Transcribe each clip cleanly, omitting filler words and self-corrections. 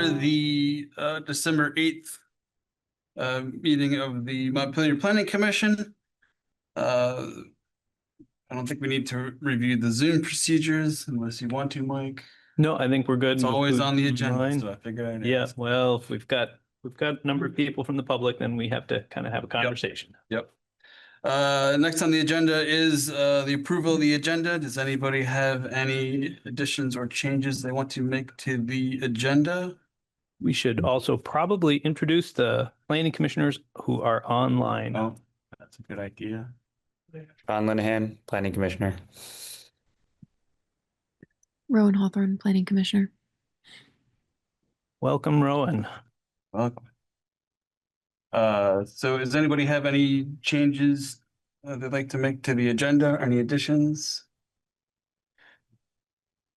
consider the December 8th meeting of the Montpelier Planning Commission. I don't think we need to review the Zoom procedures unless you want to, Mike. No, I think we're good. It's always on the agenda, so I figured I'd ask. Well, if we've got a number of people from the public, then we have to kind of have a conversation. Yep. Next on the agenda is the approval of the agenda. Does anybody have any additions or changes they want to make to the agenda? We should also probably introduce the planning commissioners who are online. Oh, that's a good idea. Ron Linehan, Planning Commissioner. Rowan Hawthorne, Planning Commissioner. Welcome, Rowan. Welcome. So does anybody have any changes they'd like to make to the agenda? Or any additions?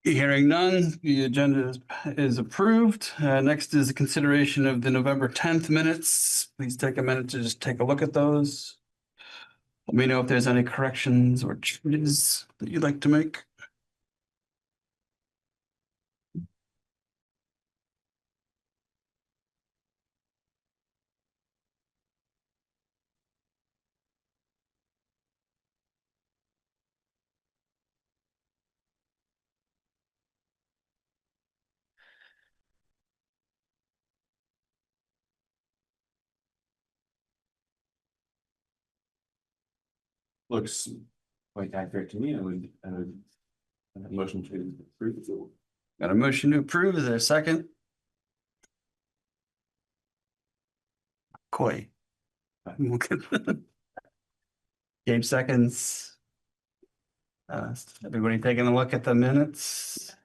Hearing none, the agenda is approved. Next is the consideration of the November 10th minutes. Please take a minute to just take a look at those. Let me know if there's any corrections or changes that you'd like to make. Looks quite accurate to me. I would motion to approve. Got a motion to approve. Is there a second? Coy. Gabe seconds. Everybody taking a look at the minutes?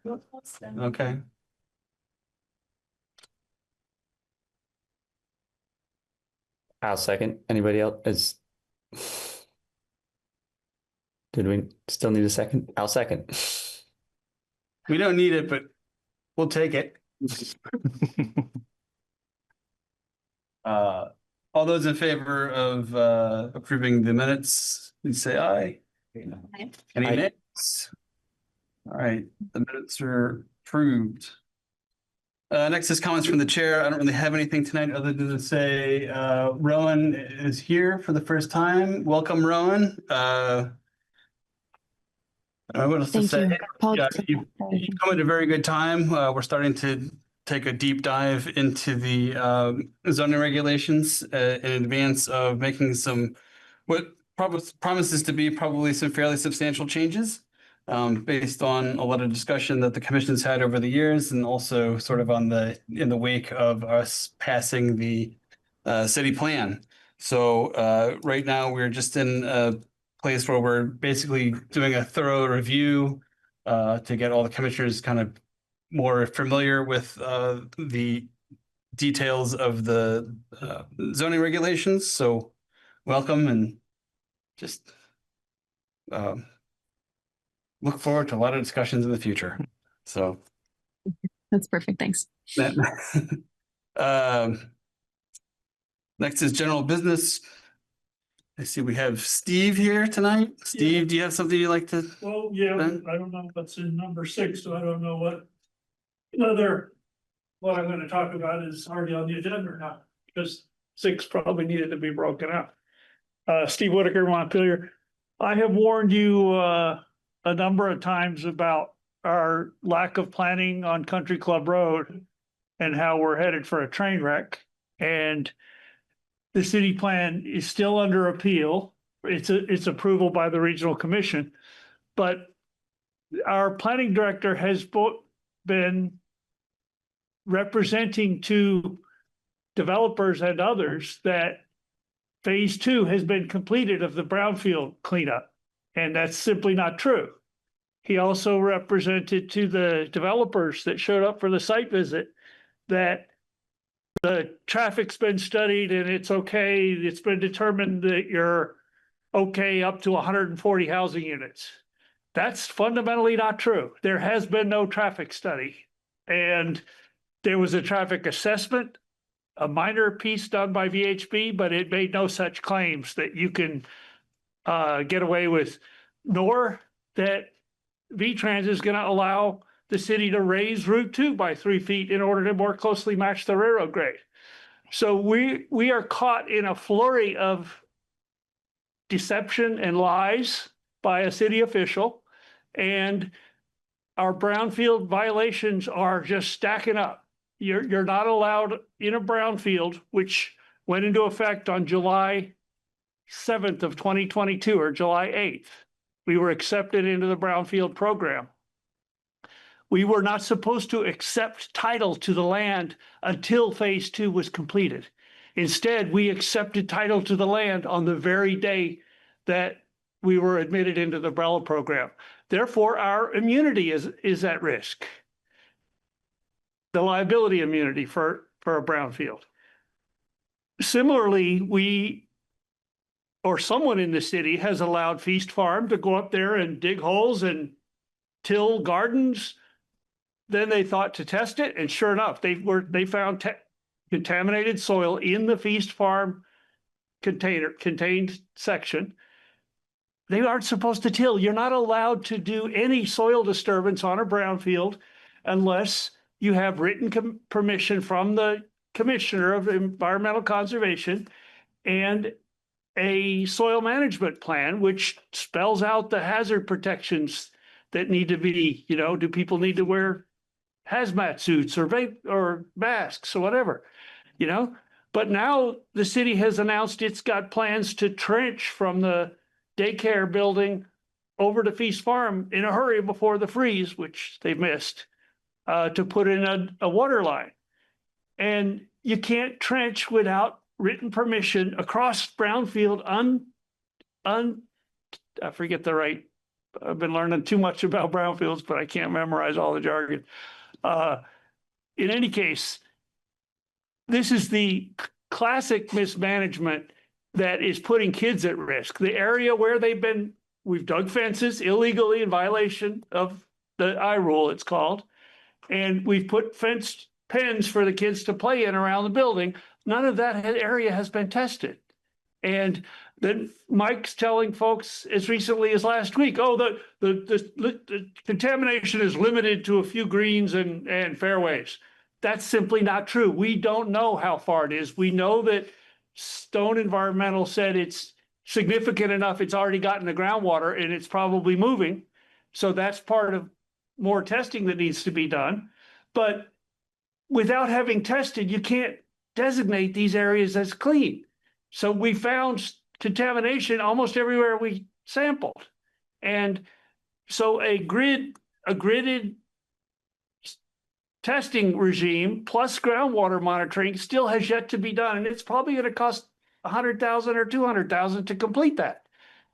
Okay. I'll second. Anybody else? Did we still need a second? I'll second. We don't need it, but we'll take it. All those in favor of approving the minutes, please say aye. Any Aye. nays? All right, the minutes are approved. Next is comments from the chair. I don't really have anything tonight other than to say Rowan is here for the first time. Welcome, Rowan. What else to say? Yeah, you come at a very good time. We're starting to take a deep dive into the zoning regulations in advance of making some what promises to be probably some fairly substantial changes based on a lot of discussion that the commission's had over the years, and also sort of in the wake of us passing the city plan. So right now we're just in a place where we're basically doing a thorough review to get all the commissioners kind of more familiar with the details of the zoning regulations. So welcome, and just look forward to a lot of discussions in the future. So That's perfect. Thanks. Next is general business. I see we have Steve here tonight. Steve, do you have something you'd like to? Well, yeah, Ben? I don't know what's in number 6, so I don't know what what I'm gonna talk about is already on the agenda or not, because 6 probably needed to be broken out. Steve Whitaker, Montpelier. I have warned you a number of times about our lack of planning on Country Club Road and how we're headed for a train wreck. And the city plan is still under appeal. It's approval by the regional commission, but our planning director has been representing to developers and others that phase 2 has been completed of the brownfield cleanup, and that's simply not true. He also represented to the developers that showed up for the site visit that the traffic's been studied and it's okay. It's been determined that you're okay up to 140 housing units. That's fundamentally not true. There has been no traffic study, and there was a traffic assessment, a minor piece done by VHB, but it made no such claims that you can get away with, nor that VTrans is going to allow the city to raise Route 2 by 3 feet in order to more closely match the railroad grade. So we are caught in a flurry of deception and lies by a city official, and our brownfield violations are just stacking up. You're not allowed in a brownfield, which went into effect on July 7th of 2022 or July 8th. We were accepted into the brownfield program. We were not supposed to accept title to the land until phase 2 was completed. Instead, we accepted title to the land on the very day that we were admitted into the umbrella program. Therefore, our immunity is at risk. The liability immunity for a brownfield. Similarly, we or someone in the city has allowed Feast Farm to go up there and dig holes and till gardens. Then they thought to test it, and sure enough, they found contaminated soil in the Feast Farm contained section. They aren't supposed to till. You're not allowed to do any soil disturbance on a brownfield unless you have written permission from the Commissioner of Environmental Conservation and a soil management plan, which spells out the hazard protections that need to be, do people need to wear hazmat suits or masks or whatever, But now the city has announced it's got plans to trench from the daycare building over to Feast Farm in a hurry before the freeze, which they missed, to put in a water line. And you can't trench without written permission across brownfield I forget the right, I've been learning too much about brownfields, but I can't memorize all the jargon. In any case, this is the classic mismanagement that is putting kids at risk. The area where we've dug fences illegally in violation of the I rule, it's called, and we've put fenced pens for the kids to play in around the building. None of that area has been tested. And then Mike's telling folks as recently as last week, the contamination is limited to a few greens and fairways. That's simply not true. We don't know how far it is. We know that Stone Environmental said it's significant enough, it's already gotten the groundwater and it's probably moving. So that's part of more testing that needs to be done. But without having tested, you can't designate these areas as clean. So we found contamination almost everywhere we sampled. And so a gridded testing regime plus groundwater monitoring still has yet to be done. And it's probably going to cost $100,000 or $200,000 to complete that.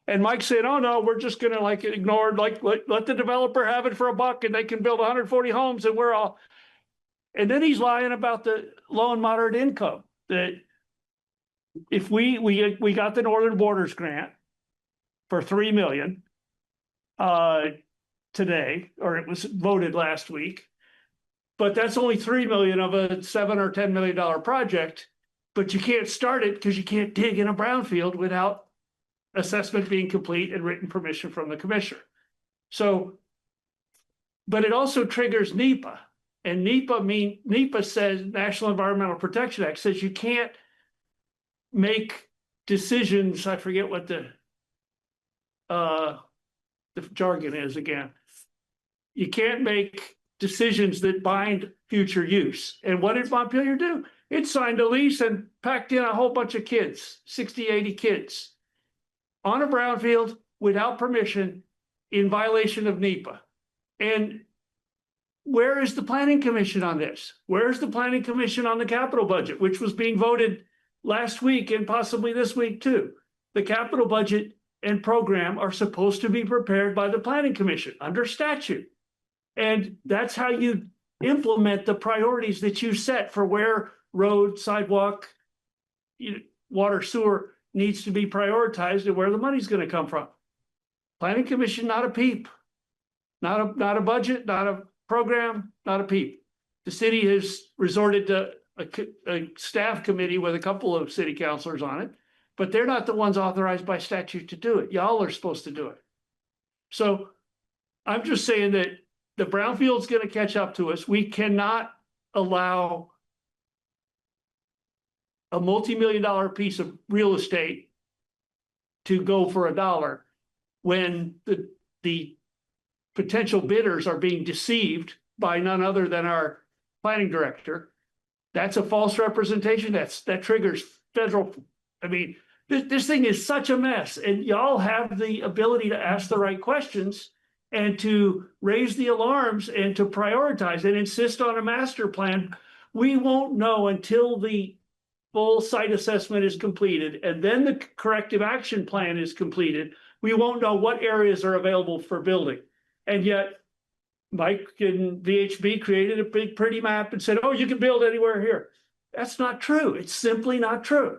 And Mike said, oh no, we're just going to ignore, let the developer have it for $1 and they can build 140 homes and we're all. And then he's lying about the low and moderate income, that if we got the Northern Borders grant for $3 million today, or it was voted last week, but that's only $3 million of a $7 or $10 million project, but you can't start it because you can't dig in a brownfield without assessment being complete and written permission from the commissioner. So, but it also triggers NEPA. And NEPA says, National Environmental Protection Act says you can't make decisions. I forget what the jargon is again. You can't make decisions that bind future use. And what did Montpelier do? It signed a lease and packed in a whole bunch of kids, 60, 80 kids, on a brownfield without permission in violation of NEPA. And where is the Planning Commission on this? Where is the Planning Commission on the capital budget, which was being voted last week and possibly this week too? The capital budget and program are supposed to be prepared by the Planning Commission under statute. And that's how you implement the priorities that you set for where road, sidewalk, water, sewer needs to be prioritized and where the money's going to come from. Planning Commission, not a peep, not a budget, not a program, not a peep. The city has resorted to a staff committee with a couple of city councilors on it, but they're not the ones authorized by statute to do it. Y'all are supposed to do it. So I'm just saying that the brownfield's going to catch up to us. We cannot allow a multi-million-dollar piece of real estate to go for $1 when the potential bidders are being deceived by none other than our planning director. That's a false representation. That triggers federal. I mean, this thing is such a mess, and y'all have the ability to ask the right questions and to raise the alarms and to prioritize and insist on a master plan. We won't know until the full site assessment is completed and then the corrective action plan is completed. We won't know what areas are available for building. And yet Mike and VHB created a big pretty map and said, oh, you can build anywhere here. That's not true. It's simply not true.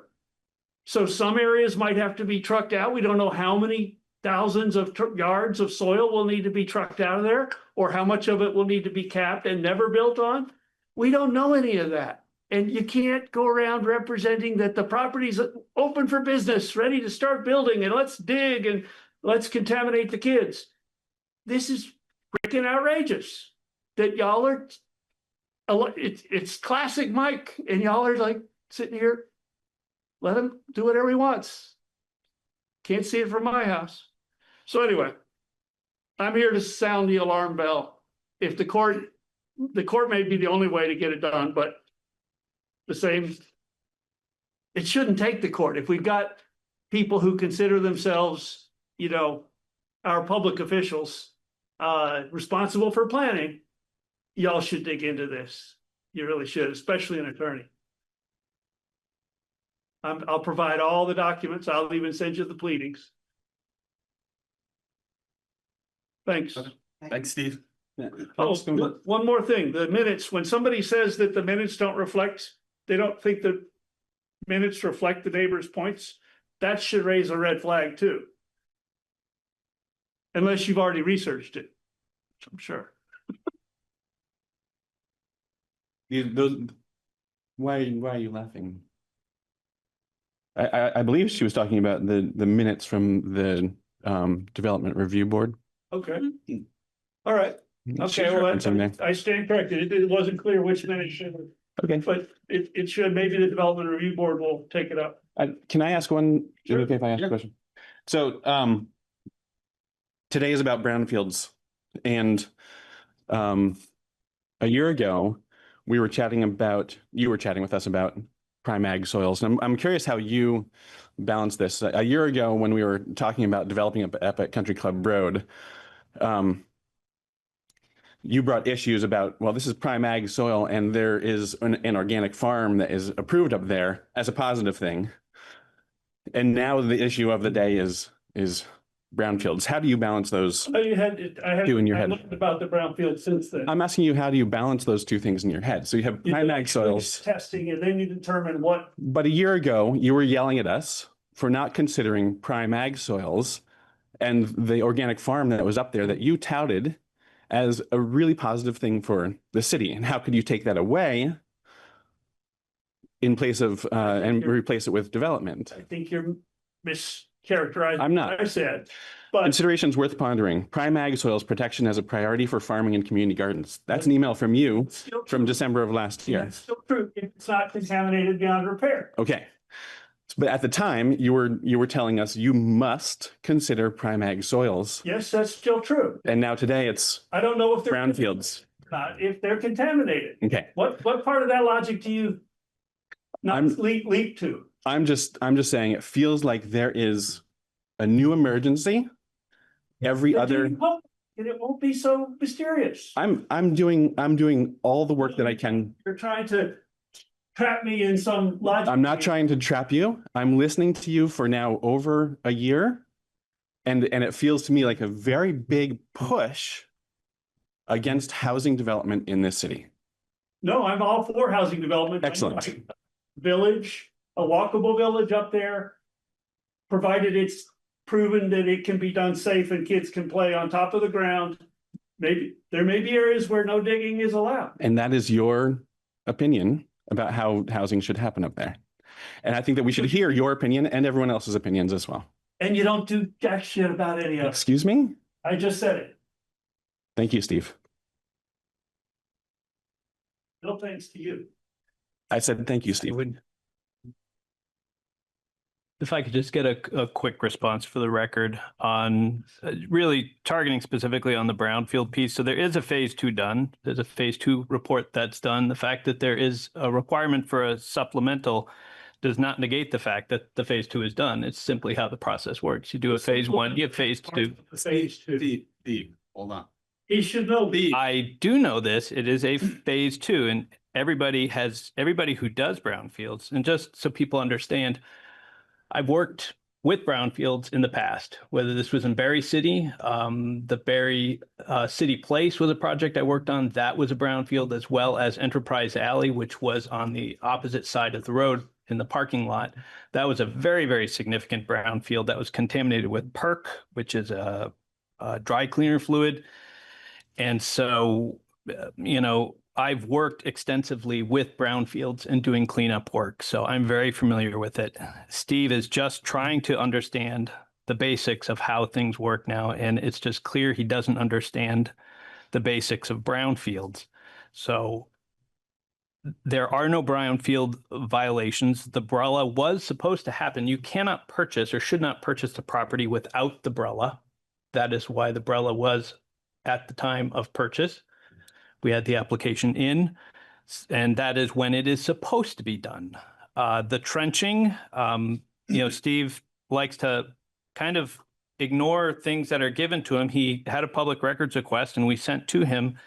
So some areas might have to be trucked out. We don't know how many thousands of yards of soil will need to be trucked out of there, or how much of it will need to be capped and never built on. We don't know any of that. And you can't go around representing that the property's open for business, ready to start building, and let's dig and let's contaminate the kids. This is freaking outrageous that y'all are, it's classic Mike, and y'all are like sitting here, let him do whatever he wants. Can't see it from my house. So anyway, I'm here to sound the alarm bell. If the court may be the only way to get it done, but it shouldn't take the court. If we've got people who consider themselves, our public officials, responsible for planning, y'all should dig into this. You really should, especially an attorney. I'll provide all the documents. I'll even send you the pleadings. Thanks. Okay. Thanks, Steve. Oh, one more thing. The minutes, when somebody says that the minutes don't reflect, they don't think the minutes reflect the neighbor's points, that should raise a red flag too. Unless you've already researched it, which I'm sure. Why are you laughing? I believe she was talking about the minutes from the development review board. Okay. All right. Okay, well, I stand corrected. It wasn't clear which minute should. Okay. But it should, maybe the development review board will take it up. Can I ask one? Sure. Is it okay if I ask a question? So today is about brownfields, and a year ago you were chatting with us about prime ag soils, and I'm curious how you balance this. A year ago, when we were talking about developing up Epic Country Club Road, you brought issues about, well, this is prime ag soil and there is an organic farm that is approved up there as a positive thing. And now the issue of the day is brownfields. How do you balance those? I had two in your head? learned about the brownfield since then. I'm asking you, how do you balance those two things in your head? So you have prime ag soils. Testing, and then you determine what. But a year ago, you were yelling at us for not considering prime ag soils and the organic farm that was up there that you touted as a really positive thing for the city. And how could you take that away in place of and replace it with development? I think you're mischaracterizing. I'm not. What I said, but Considerations worth pondering. Prime ag soils protection as a priority for farming and community gardens. That's an email from you from December of last year. That's still true. It's not contaminated beyond repair. Okay. But at the time, you were telling us you must consider prime ag soils. Yes, that's still true. And now today it's I don't know if they're brownfields. not, if they're contaminated. Okay. What part of that logic do you not leap to? I'm just saying it feels like there is a new emergency every other. And it won't be so mysterious. I'm doing all the work that I can. You're trying to trap me in some logic. I'm not trying to trap you. I'm listening to you for now over a year. And it feels to me like a very big push against housing development in this city. No, I'm all for housing development. Excellent. Village, a walkable village up there, provided it's proven that it can be done safe and kids can play on top of the ground. Maybe there may be areas where no digging is allowed. And that is your opinion about how housing should happen up there. And I think that we should hear your opinion and everyone else's opinions as well. And you don't do jack shit about any of it. Excuse me? I just said it. Thank you, Steve. No thanks to you. I said, thank you, Steve. If I could just get a quick response for the record on really targeting specifically on the brownfield piece. So there is a phase 2 done. There's a phase 2 report that's done. The fact that there is a requirement for a supplemental does not negate the fact that the phase 2 is done. It's simply how the process works. You do a phase 1, you have phase 2. Phase 2. Steve, hold on. He should know. I do know this. It is a phase 2, and everybody who does brownfields, and just so people understand, I've worked with brownfields in the past, whether this was in Berry City, the Berry City Place was a project I worked on. That was a brownfield, as well as Enterprise Alley, which was on the opposite side of the road in the parking lot. That was a very, very significant brownfield that was contaminated with perc, which is a dry cleaner fluid. And so, I've worked extensively with brownfields and doing cleanup work, so I'm very familiar with it. Steve is just trying to understand the basics of how things work now, and it's just clear he doesn't understand the basics of brownfields. So there are no brownfield violations. The BRELA was supposed to happen. You cannot purchase or should not purchase the property without the BRELA. That is why the BRELA was at the time of purchase. We had the application in, and that is when it is supposed to be done. The trenching, Steve likes to kind of ignore things that are given to him. He had a public records request, and we sent to him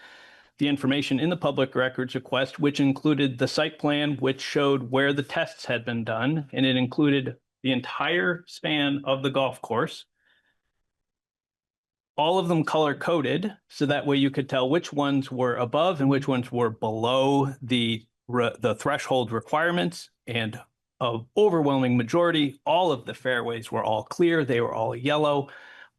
the information in the public records request, which included the site plan, which showed where the tests had been done, and it included the entire span of the golf course. All of them color coded, so that way you could tell which ones were above and which ones were below the threshold requirements. And of overwhelming majority, all of the fairways were all clear. They were all yellow.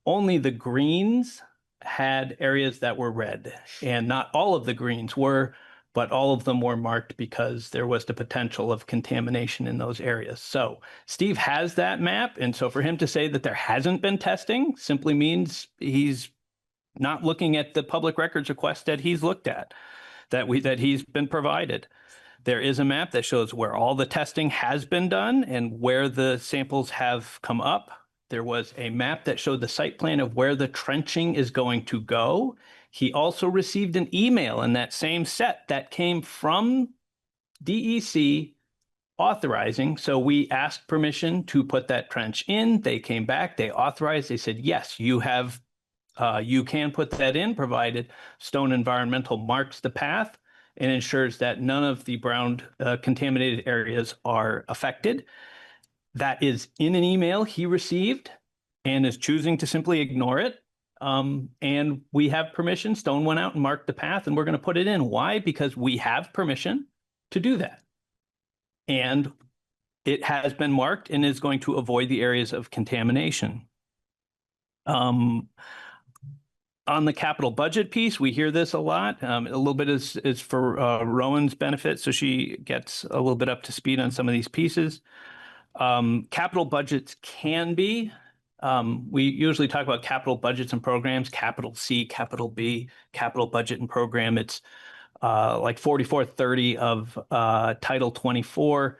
Only the greens had areas that were red, and not all of the greens were, but all of them were marked because there was the potential of contamination in those areas. So Steve has that map. And so for him to say that there hasn't been testing simply means he's not looking at the public records request that he's looked at, that he's been provided. There is a map that shows where all the testing has been done and where the samples have come up. There was a map that showed the site plan of where the trenching is going to go. He also received an email in that same set that came from DEC authorizing. So we asked permission to put that trench in. They came back, they authorized, they said, yes, you can put that in, provided Stone Environmental marks the path and ensures that none of the brown contaminated areas are affected. That is in an email he received and is choosing to simply ignore it. And we have permission. Stone went out and marked the path, and we're going to put it in. Why? Because we have permission to do that. And it has been marked and is going to avoid the areas of contamination. On the capital budget piece, we hear this a lot. A little bit is for Rowan's benefit, so she gets a little bit up to speed on some of these pieces. Capital budgets can be, we usually talk about capital budgets and programs, capital C, capital B, capital budget and program. It's like 4430 of Title 24.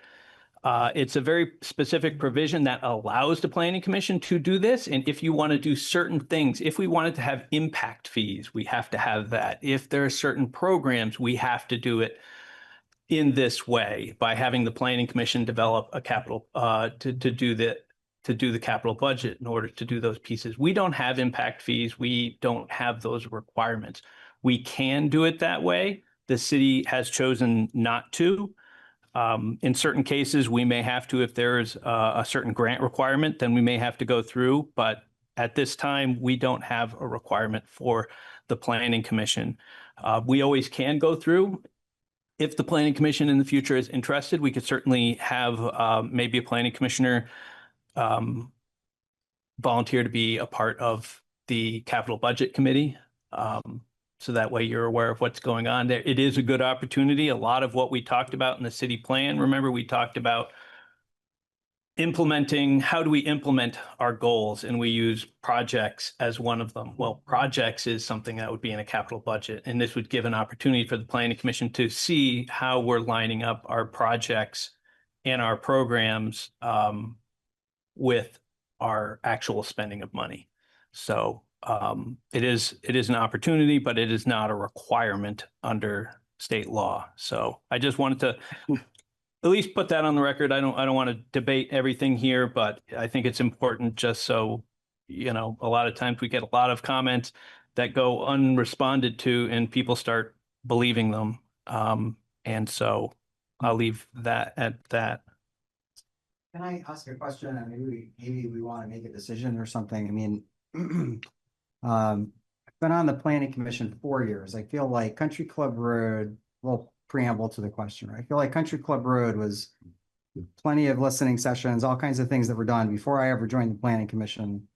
It's a very specific provision that allows the Planning Commission to do this. And if you want to do certain things, if we wanted to have impact fees, we have to have that. If there are certain programs, we have to do it in this way by having the Planning Commission develop a capital to do the capital budget in order to do those pieces. We don't have impact fees. We don't have those requirements. We can do it that way. The city has chosen not to. In certain cases, we may have to, if there's a certain grant requirement, then we may have to go through. But at this time, we don't have a requirement for the Planning Commission. We always can go through. If the Planning Commission in the future is interested, we could certainly have maybe a Planning Commissioner volunteer to be a part of the Capital Budget Committee. So that way you're aware of what's going on there. It is a good opportunity. A lot of what we talked about in the city plan, remember we talked about how do we implement our goals? And we use projects as one of them. Well, projects is something that would be in a capital budget. And this would give an opportunity for the Planning Commission to see how we're lining up our projects and our programs with our actual spending of money. So it is an opportunity, but it is not a requirement under state law. So I just wanted to at least put that on the record. I don't want to debate everything here, but I think it's important just so, you know, a lot of times we get a lot of comments that go unresponded to and people start believing them. And so I'll leave that at that. Can I ask a question? And maybe we want to make a decision or something. I mean, I've been on the planning commission 4 years. I feel like Country Club Road, well, preamble to the question, right? I feel like Country Club Road was plenty of listening sessions, all kinds of things that were done before I ever joined the planning commission.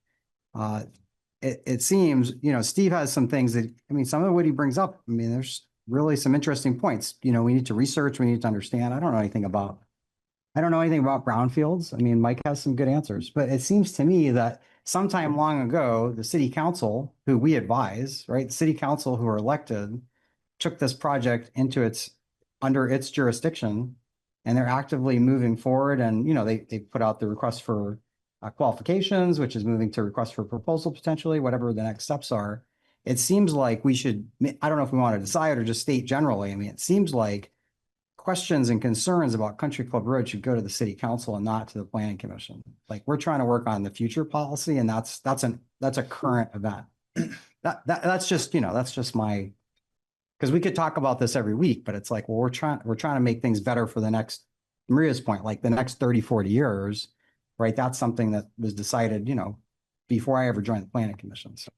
It seems, you know, Steve has some things that, I mean, some of what he brings up, I mean, there's really some interesting points. You know, we need to research, we need to understand. I don't know anything about brownfields. I mean, Mike has some good answers, but it seems to me that sometime long ago, the city council, who we advise, right? The city council who are elected, took this project under its jurisdiction, and they're actively moving forward. And, you know, they put out the request for qualifications, which is moving to request for proposal, potentially, whatever the next steps are. It seems like we should, I don't know if we want to decide or just state generally. I mean, it seems like questions and concerns about Country Club Road should go to the city council and not to the planning commission. Like, we're trying to work on the future policy, and that's a current event. That's just, you know, that's just my, because we could talk about this every week, but it's like, well, we're trying to make things better for the next, Maria's point, like the next 30, 40 years, right? That's something that was decided, you know, before I ever joined the planning commission. So.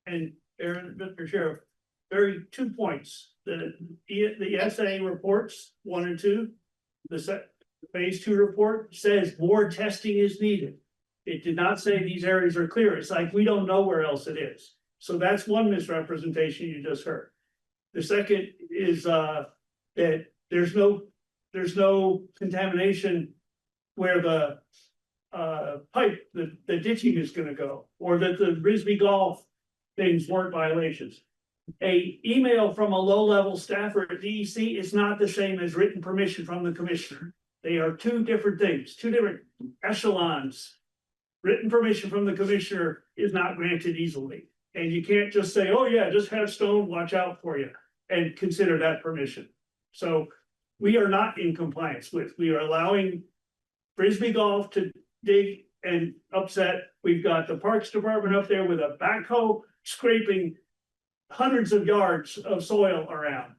And Aaron, Mr. Sheriff, there are 2 points. The SA reports 1 and 2, the phase 2 report says more testing is needed. It did not say these areas are clear. It's like, we don't know where else it is. So that's one misrepresentation you just heard. The second is that there's no contamination where the pipe, the ditching is going to go, or that the Frisbee golf things weren't violations. A email from a low-level staffer at DEC is not the same as written permission from the commissioner. They are 2 different things, 2 different echelons. Written permission from the commissioner is not granted easily. And you can't just say, oh yeah, just have Stone watch out for you and consider that permission. So we are not in compliance with, we are allowing Frisbee golf to dig and upset. We've got the Parks Department up there with a backhoe scraping hundreds of yards of soil around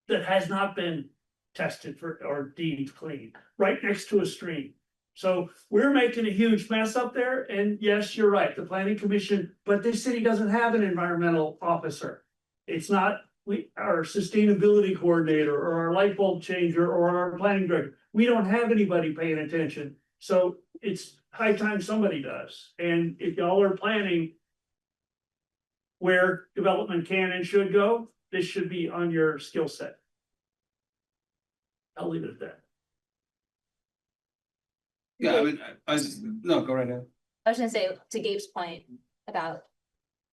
that has not been tested for or deemed clean, right next to a stream. So we're making a huge mess up there. And yes, you're right, the planning commission, but this city doesn't have an environmental officer. It's not our sustainability coordinator or our light bulb changer or our planning director. We don't have anybody paying attention. So it's high time somebody does. And if y'all are planning where development can and should go, this should be on your skill set. I'll leave it at that. Yeah, I mean, no, go right ahead. I was gonna say, to Gabe's point about,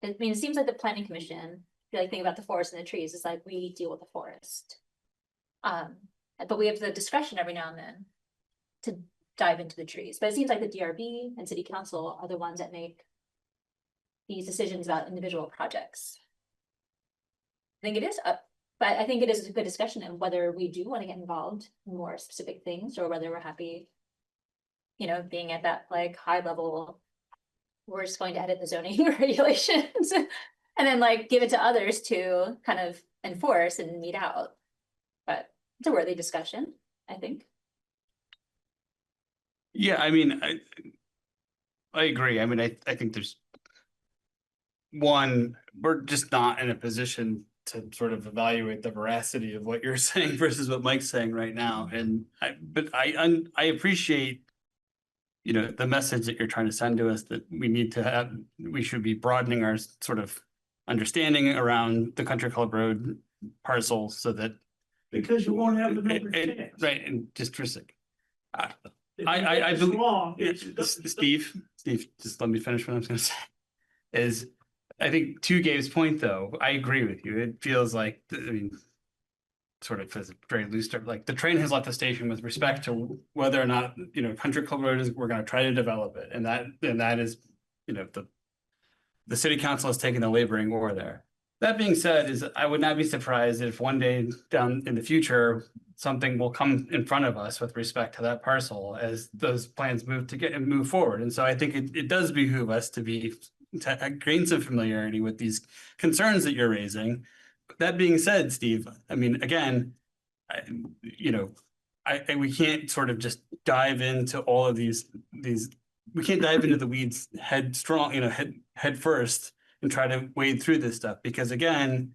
I mean, it seems like the planning commission, if you like think about the forest and the trees, it's like we deal with the forest. But we have the discretion every now and then to dive into the trees. But it seems like the DRB and city council are the ones that make these decisions about individual projects. I think it is up, but I think it is a good discussion of whether we do want to get involved in more specific things or whether we're happy, you know, being at that like high level, we're just going to edit the zoning regulations and then like give it to others to kind of enforce and meet out. But it's a worthy discussion, I think. Yeah, I mean, I agree. I mean, I think there's one, we're just not in a position to sort of evaluate the veracity of what you're saying versus what Mike's saying right now. And I appreciate, you know, the message that you're trying to send to us that we should be broadening our sort of understanding around the Country Club Road parcel so that Because you won't have the number 10. right, and just for a sec. I It's believe- wrong. Steve, just let me finish what I was gonna say. Is, I think to Gabe's point, though, I agree with you. It feels like, I mean, sort of as a very loose term, like the train has left the station with respect to whether or not, Country Club Road we're gonna try to develop it. And that is, the city council has taken the laboring oar there. That being said, I would not be surprised if one day down in the future, something will come in front of us with respect to that parcel as those plans move forward. And so I think it does behoove us to gain some familiarity with these concerns that you're raising. That being said, Steve, I mean, again, we can't sort of just dive into all of these, we can't dive into the weeds head first and try to wade through this stuff, because again,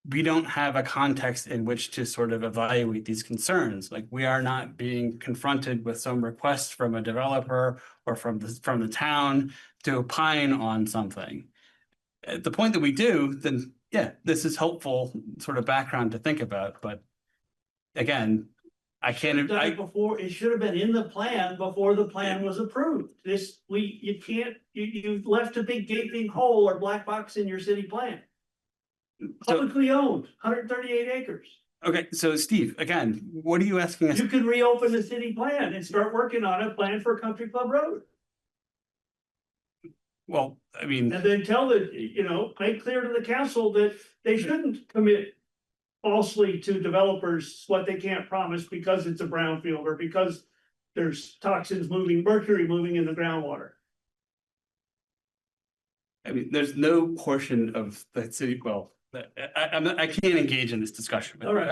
we don't have a context in which to sort of evaluate these concerns. Like, we are not being confronted with some request from a developer or from the town to opine on something. At the point that we do, then yeah, this is helpful sort of background to think about. But again, I can't. Before, it should have been in the plan before the plan was approved. You left a big gaping hole or black box in your city plan. Publicly owned, 138 acres. Okay, so Steve, again, what are you asking us? You could reopen the city plan and start working on a plan for Country Club Road. Well, I mean, And then make clear to the council that they shouldn't commit falsely to developers what they can't promise because it's a brownfield or because there's mercury moving in the groundwater. I mean, there's no portion of the city, well, I can't engage in this discussion. All right.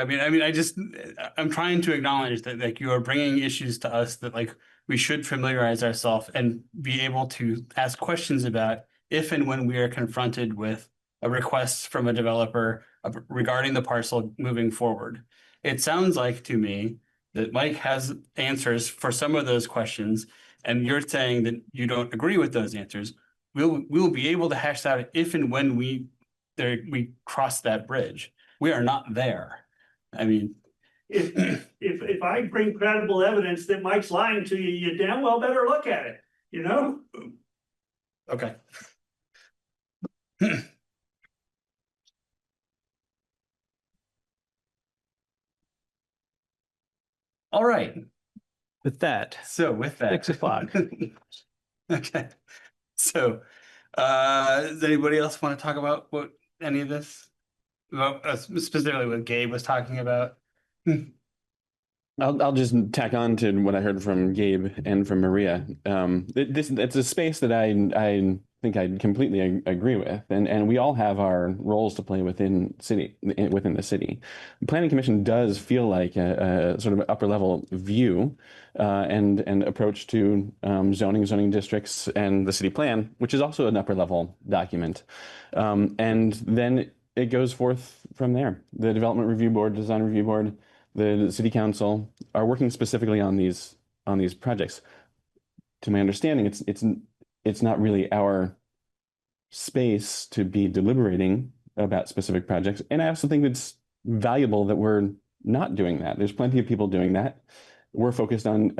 I'm trying to acknowledge that, like, you are bringing issues to us that, like, we should familiarize ourselves and be able to ask questions about if and when we are confronted with a request from a developer regarding the parcel moving forward. It sounds like to me that Mike has answers for some of those questions, and you're saying that you don't agree with those answers. We'll be able to hash that out if and when we cross that bridge. We are not there. I mean, if I bring credible evidence that Mike's lying to you, you damn well better look at it, Okay. All right. With that, So with that. 6 o'clock. Okay. So, does anybody else want to talk about any of this? Well, specifically what Gabe was talking about? I'll just tack on to what I heard from Gabe and from Maria. It's a space that I think I completely agree with, and we all have our roles to play within the city. The Planning Commission does feel like a sort of upper level view and approach to zoning districts and the city plan, which is also an upper level document, and then it goes forth from there. The Development Review Board, Design Review Board, the City Council are working specifically on these projects. To my understanding, it's not really our space to be deliberating about specific projects. And I also think it's valuable that we're not doing that. There's plenty of people doing that. We're focused on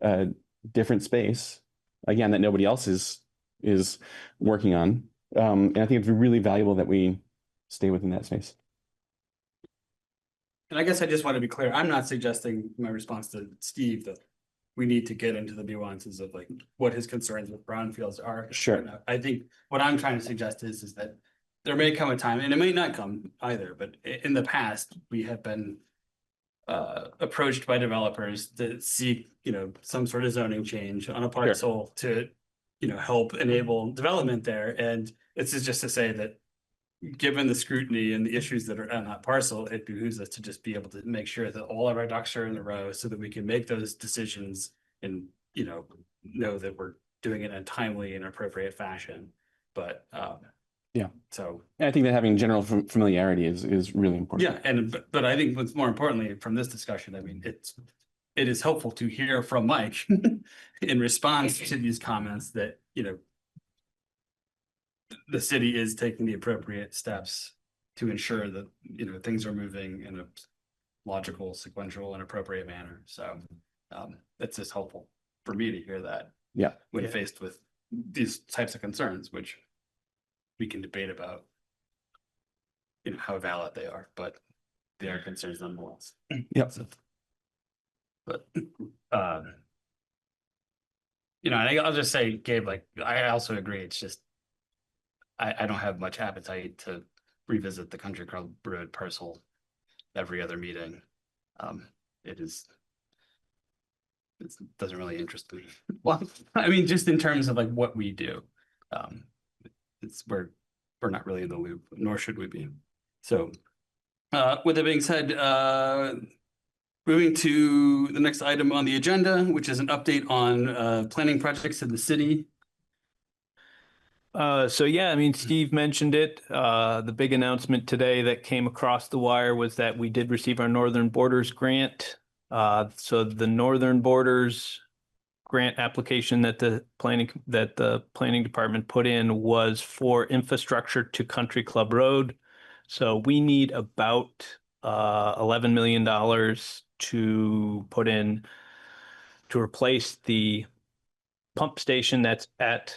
a different space, again, that nobody else is working on. And I think it's really valuable that we stay within that space. And I guess I just want to be clear, I'm not suggesting my response to Steve that we need to get into the nuances of, like, what his concerns with brownfields are. Sure. I think what I'm trying to suggest is that there may come a time, and it may not come either, but in the past, we have been approached by developers to seek, some sort of zoning change on a parcel to, help enable development there. And this is just to say that, given the scrutiny and the issues that are on that parcel, it behooves us to just be able to make sure that all of our ducks are in a row so that we can make those decisions and, know that we're doing it in a timely and appropriate fashion. But, yeah. So I think that having general familiarity is really important. Yeah. But I think what's more importantly from this discussion, I mean, it is helpful to hear from Mike in response to these comments that, the city is taking the appropriate steps to ensure that, things are moving in a logical, sequential, and appropriate manner. So It's just helpful for me to hear that. Yeah. When faced with these types of concerns, which we can debate about, how valid they are, but they are concerns nonetheless. Yep. So, but, and I'll just say, Gabe, like, I also agree. It's just, I don't have much appetite to revisit the Country Club Road parcel every other meeting. It doesn't really interest me. Well, I mean, just in terms of like what we do, we're not really in the loop, nor should we be. So, with that being said, moving to the next item on the agenda, which is an update on planning projects in the city. So yeah, I mean, Steve mentioned it. The big announcement today that came across the wire was that we did receive our Northern Borders grant. So the Northern Borders grant application that the planning department put in was for infrastructure to Country Club Road. So we need about $11 million to put in to replace the pump station that's at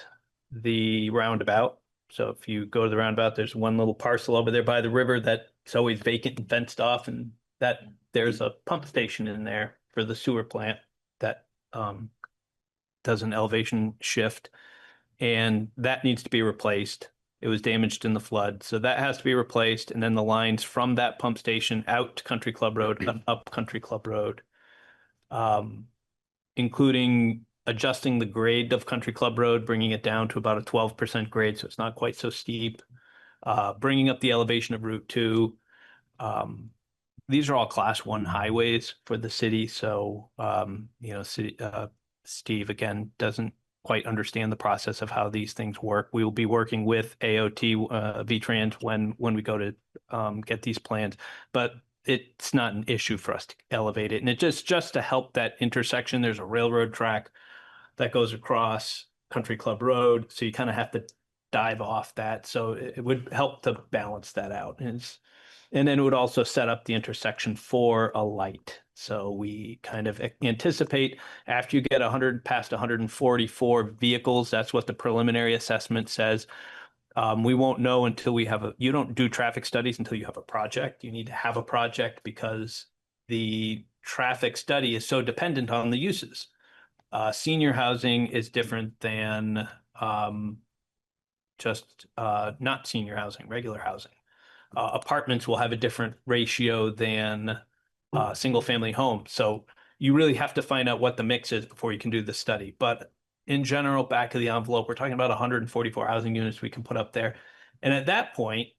the roundabout. So if you go to the roundabout, there's one little parcel over there by the river that's always vacant and fenced off, and that there's a pump station in there for the sewer plant that does an elevation shift, and that needs to be replaced. It was damaged in the flood, so that has to be replaced. And then the lines from that pump station out to Country Club Road and up Country Club Road, including adjusting the grade of Country Club Road, bringing it down to about a 12% grade, so it's not quite so steep. Bringing up the elevation of Route 2. These are all Class 1 highways for the city, so Steve again doesn't quite understand the process of how these things work. We will be working with AOT VTrans when we go to get these plans, but it's not an issue for us to elevate it. And it just to help that intersection, there's a railroad track that goes across Country Club Road, so you kind of have to dive off that. So it would help to balance that out. And then it would also set up the intersection for a light. So we kind of anticipate after you get past 144 vehicles, that's what the preliminary assessment says. We won't know until you don't do traffic studies until you have a project. You need to have a project because the traffic study is so dependent on the uses. Senior housing is different than just not senior housing, regular housing. Apartments will have a different ratio than single family homes. So you really have to find out what the mix is before you can do the study. But in general, back of the envelope, we're talking about 144 housing units we can put up there. And at that point,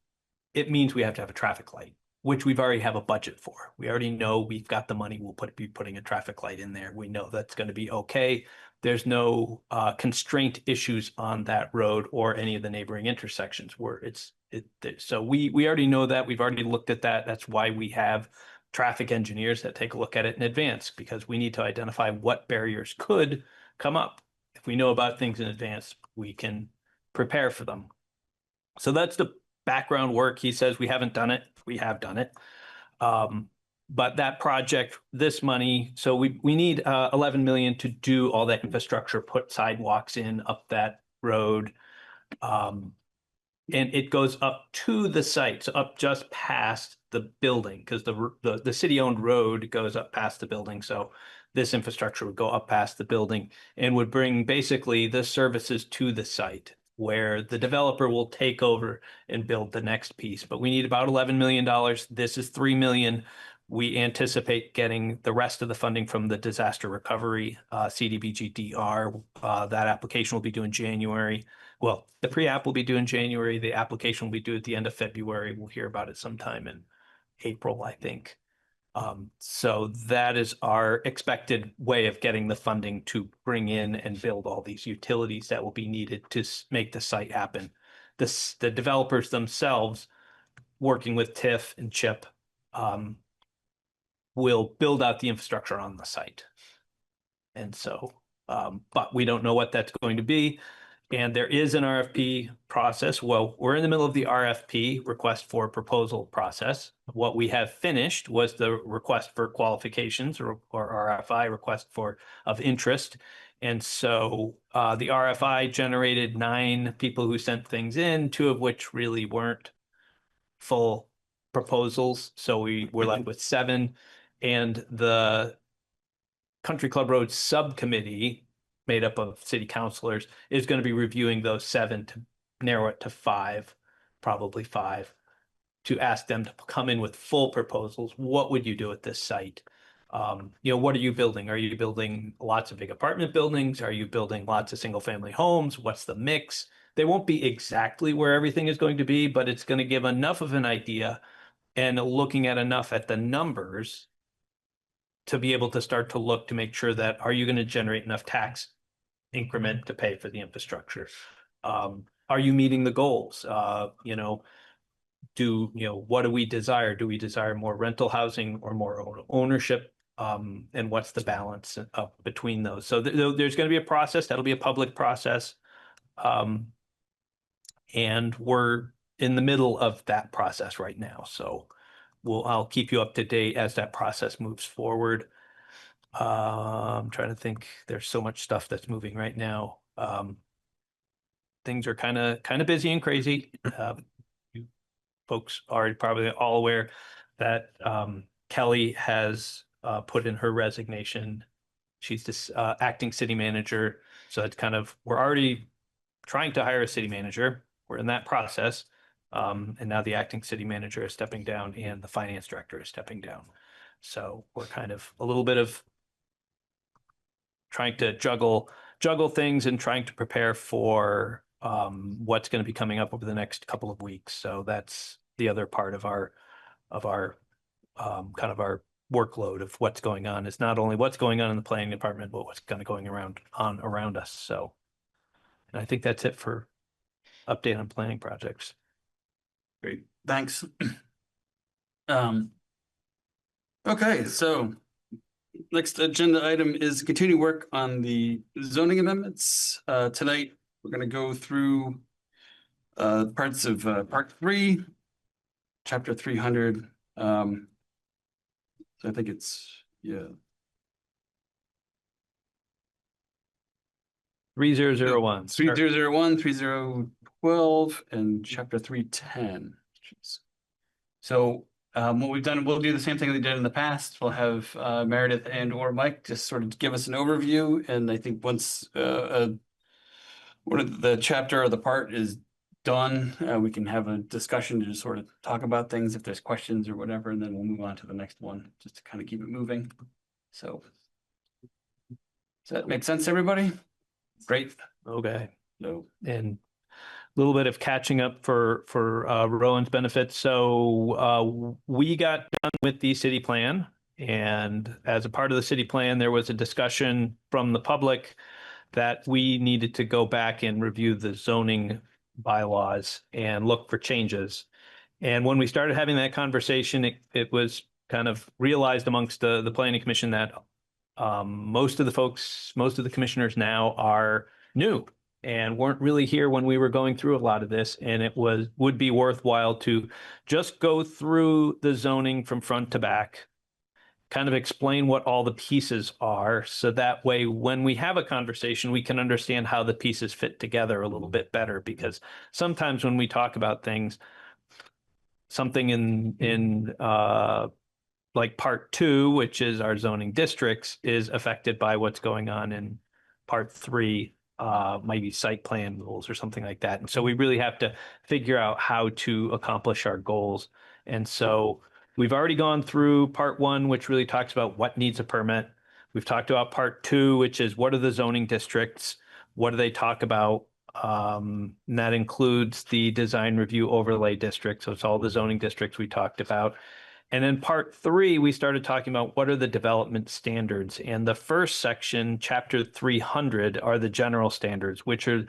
it means we have to have a traffic light, which we've already have a budget for. We already know we've got the money. We'll be putting a traffic light in there. We know that's going to be okay. There's no constraint issues on that road or any of the neighboring intersections where so we already know that. We've already looked at that. That's why we have traffic engineers that take a look at it in advance, because we need to identify what barriers could come up. If we know about things in advance, we can prepare for them. So that's the background work. He says we haven't done it. We have done it. But that project, this money, so we need 11 million to do all that infrastructure, put sidewalks in up that road. And it goes up to the site, so up just past the building, because the city-owned road goes up past the building. So this infrastructure would go up past the building and would bring basically the services to the site, where the developer will take over and build the next piece. But we need about $11 million. This is $3 million. We anticipate getting the rest of the funding from the disaster recovery, CDBG-DR. That application will be due in January. Well, the pre-app will be due in January. The application will be due at the end of February. We'll hear about it sometime in April, I think. So that is our expected way of getting the funding to bring in and build all these utilities that will be needed to make the site happen. The developers themselves, working with TIF and CHIP, will build out the infrastructure on the site. And so, but we don't know what that's going to be. And there is an RFP process. Well, we're in the middle of the RFP, request for proposal process. What we have finished was the request for qualifications or RFI, request for of interest. And so the RFI generated 9 people who sent things in, 2 of which really weren't full proposals. So we were left with 7. And the Country Club Road subcommittee, made up of city councilors, is going to be reviewing those 7 to narrow it to 5, probably 5, to ask them to come in with full proposals. What would you do at this site? What are you building? Are you building lots of big apartment buildings? Are you building lots of single family homes? What's the mix? They won't be exactly where everything is going to be, but it's going to give enough of an idea and looking at enough at the numbers to be able to start to look to make sure that, are you going to generate enough tax increment to pay for the infrastructure? Are you meeting the goals? What do we desire? Do we desire more rental housing or more ownership? And what's the balance between those? So there's going to be a process. That'll be a public process. And we're in the middle of that process right now. So I'll keep you up to date as that process moves forward. I'm trying to think. There's so much stuff that's moving right now. Things are kind of busy and crazy. You folks are probably all aware that Kelly has put in her resignation. She's this acting city manager. So it's we're already trying to hire a city manager. We're in that process. And now the acting city manager is stepping down and the finance director is stepping down. So we're kind of a little bit of trying to juggle things and trying to prepare for what's going to be coming up over the next couple of weeks. So that's the other part of our kind of our workload of what's going on. It's not only what's going on in the planning department, but what's kind of going around us. So, and I think that's it for update on planning projects. Great, thanks. Okay, so next agenda item is continue work on the zoning amendments. Tonight, we're going to go through parts of Part 3, Chapter 300. So I think it's, 3001. 3001, 3012, and Chapter 310. So what we've done, we'll do the same thing we did in the past. We'll have Meredith and or Mike just sort of give us an overview. And I think once the chapter or the part is done, we can have a discussion to just sort of talk about things if there's questions or whatever, and then we'll move on to the next one just to kind of keep it moving. So does that make sense, everybody? Great. Okay. No. And a little bit of catching up for Rowan's benefit. So we got done with the city plan, and as a part of the city plan, there was a discussion from the public that we needed to go back and review the zoning bylaws and look for changes. And when we started having that conversation, it was kind of realized amongst the planning commission that most of the commissioners now are new and weren't really here when we were going through a lot of this. And it would be worthwhile to just go through the zoning from front to back, kind of explain what all the pieces are. So that way, when we have a conversation, we can understand how the pieces fit together a little bit better. Because sometimes when we talk about things, something in like Part 2, which is our zoning districts, is affected by what's going on in Part 3, maybe site plan rules or something like that. And so we really have to figure out how to accomplish our goals. And so we've already gone through Part 1, which really talks about what needs a permit. We've talked about Part 2, which is what are the zoning districts? What do they talk about? And that includes the design review overlay district. So it's all the zoning districts we talked about. And then Part 3, we started talking about what are the development standards. And the first section, Chapter 300, are the general standards, which are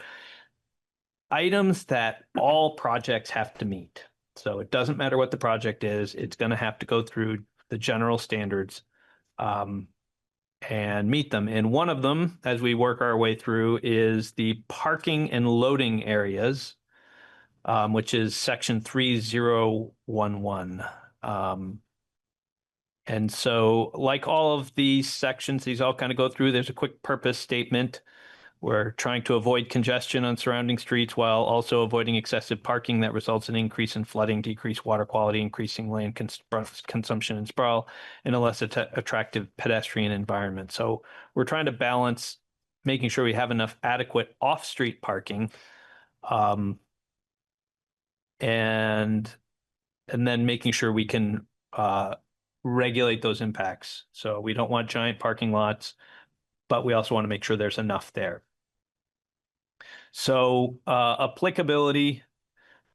items that all projects have to meet. So it doesn't matter what the project is, it's going to have to go through the general standards. and meet them. And one of them, as we work our way through, is the parking and loading areas, which is section 3011. And so like all of these sections, these all kind of go through, there's a quick purpose statement. We're trying to avoid congestion on surrounding streets while also avoiding excessive parking that results in increase in flooding, decreased water quality, increasing land consumption and sprawl, and a less attractive pedestrian environment. So we're trying to balance making sure we have enough adequate off-street parking, and then making sure we can regulate those impacts. So we don't want giant parking lots, but we also want to make sure there's enough there. So applicability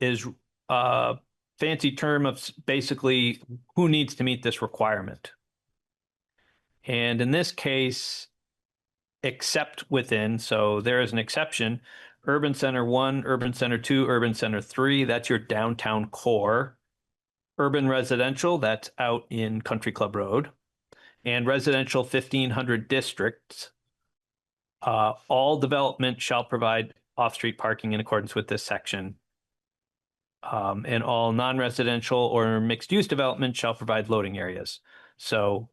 is a fancy term of basically who needs to meet this requirement. And in this case, except within, so there is an exception, Urban Center 1, Urban Center 2, Urban Center 3, that's your downtown core. Urban residential, that's out in Country Club Road. And residential 1500 districts. All development shall provide off-street parking in accordance with this section. And all non-residential or mixed-use development shall provide loading areas. So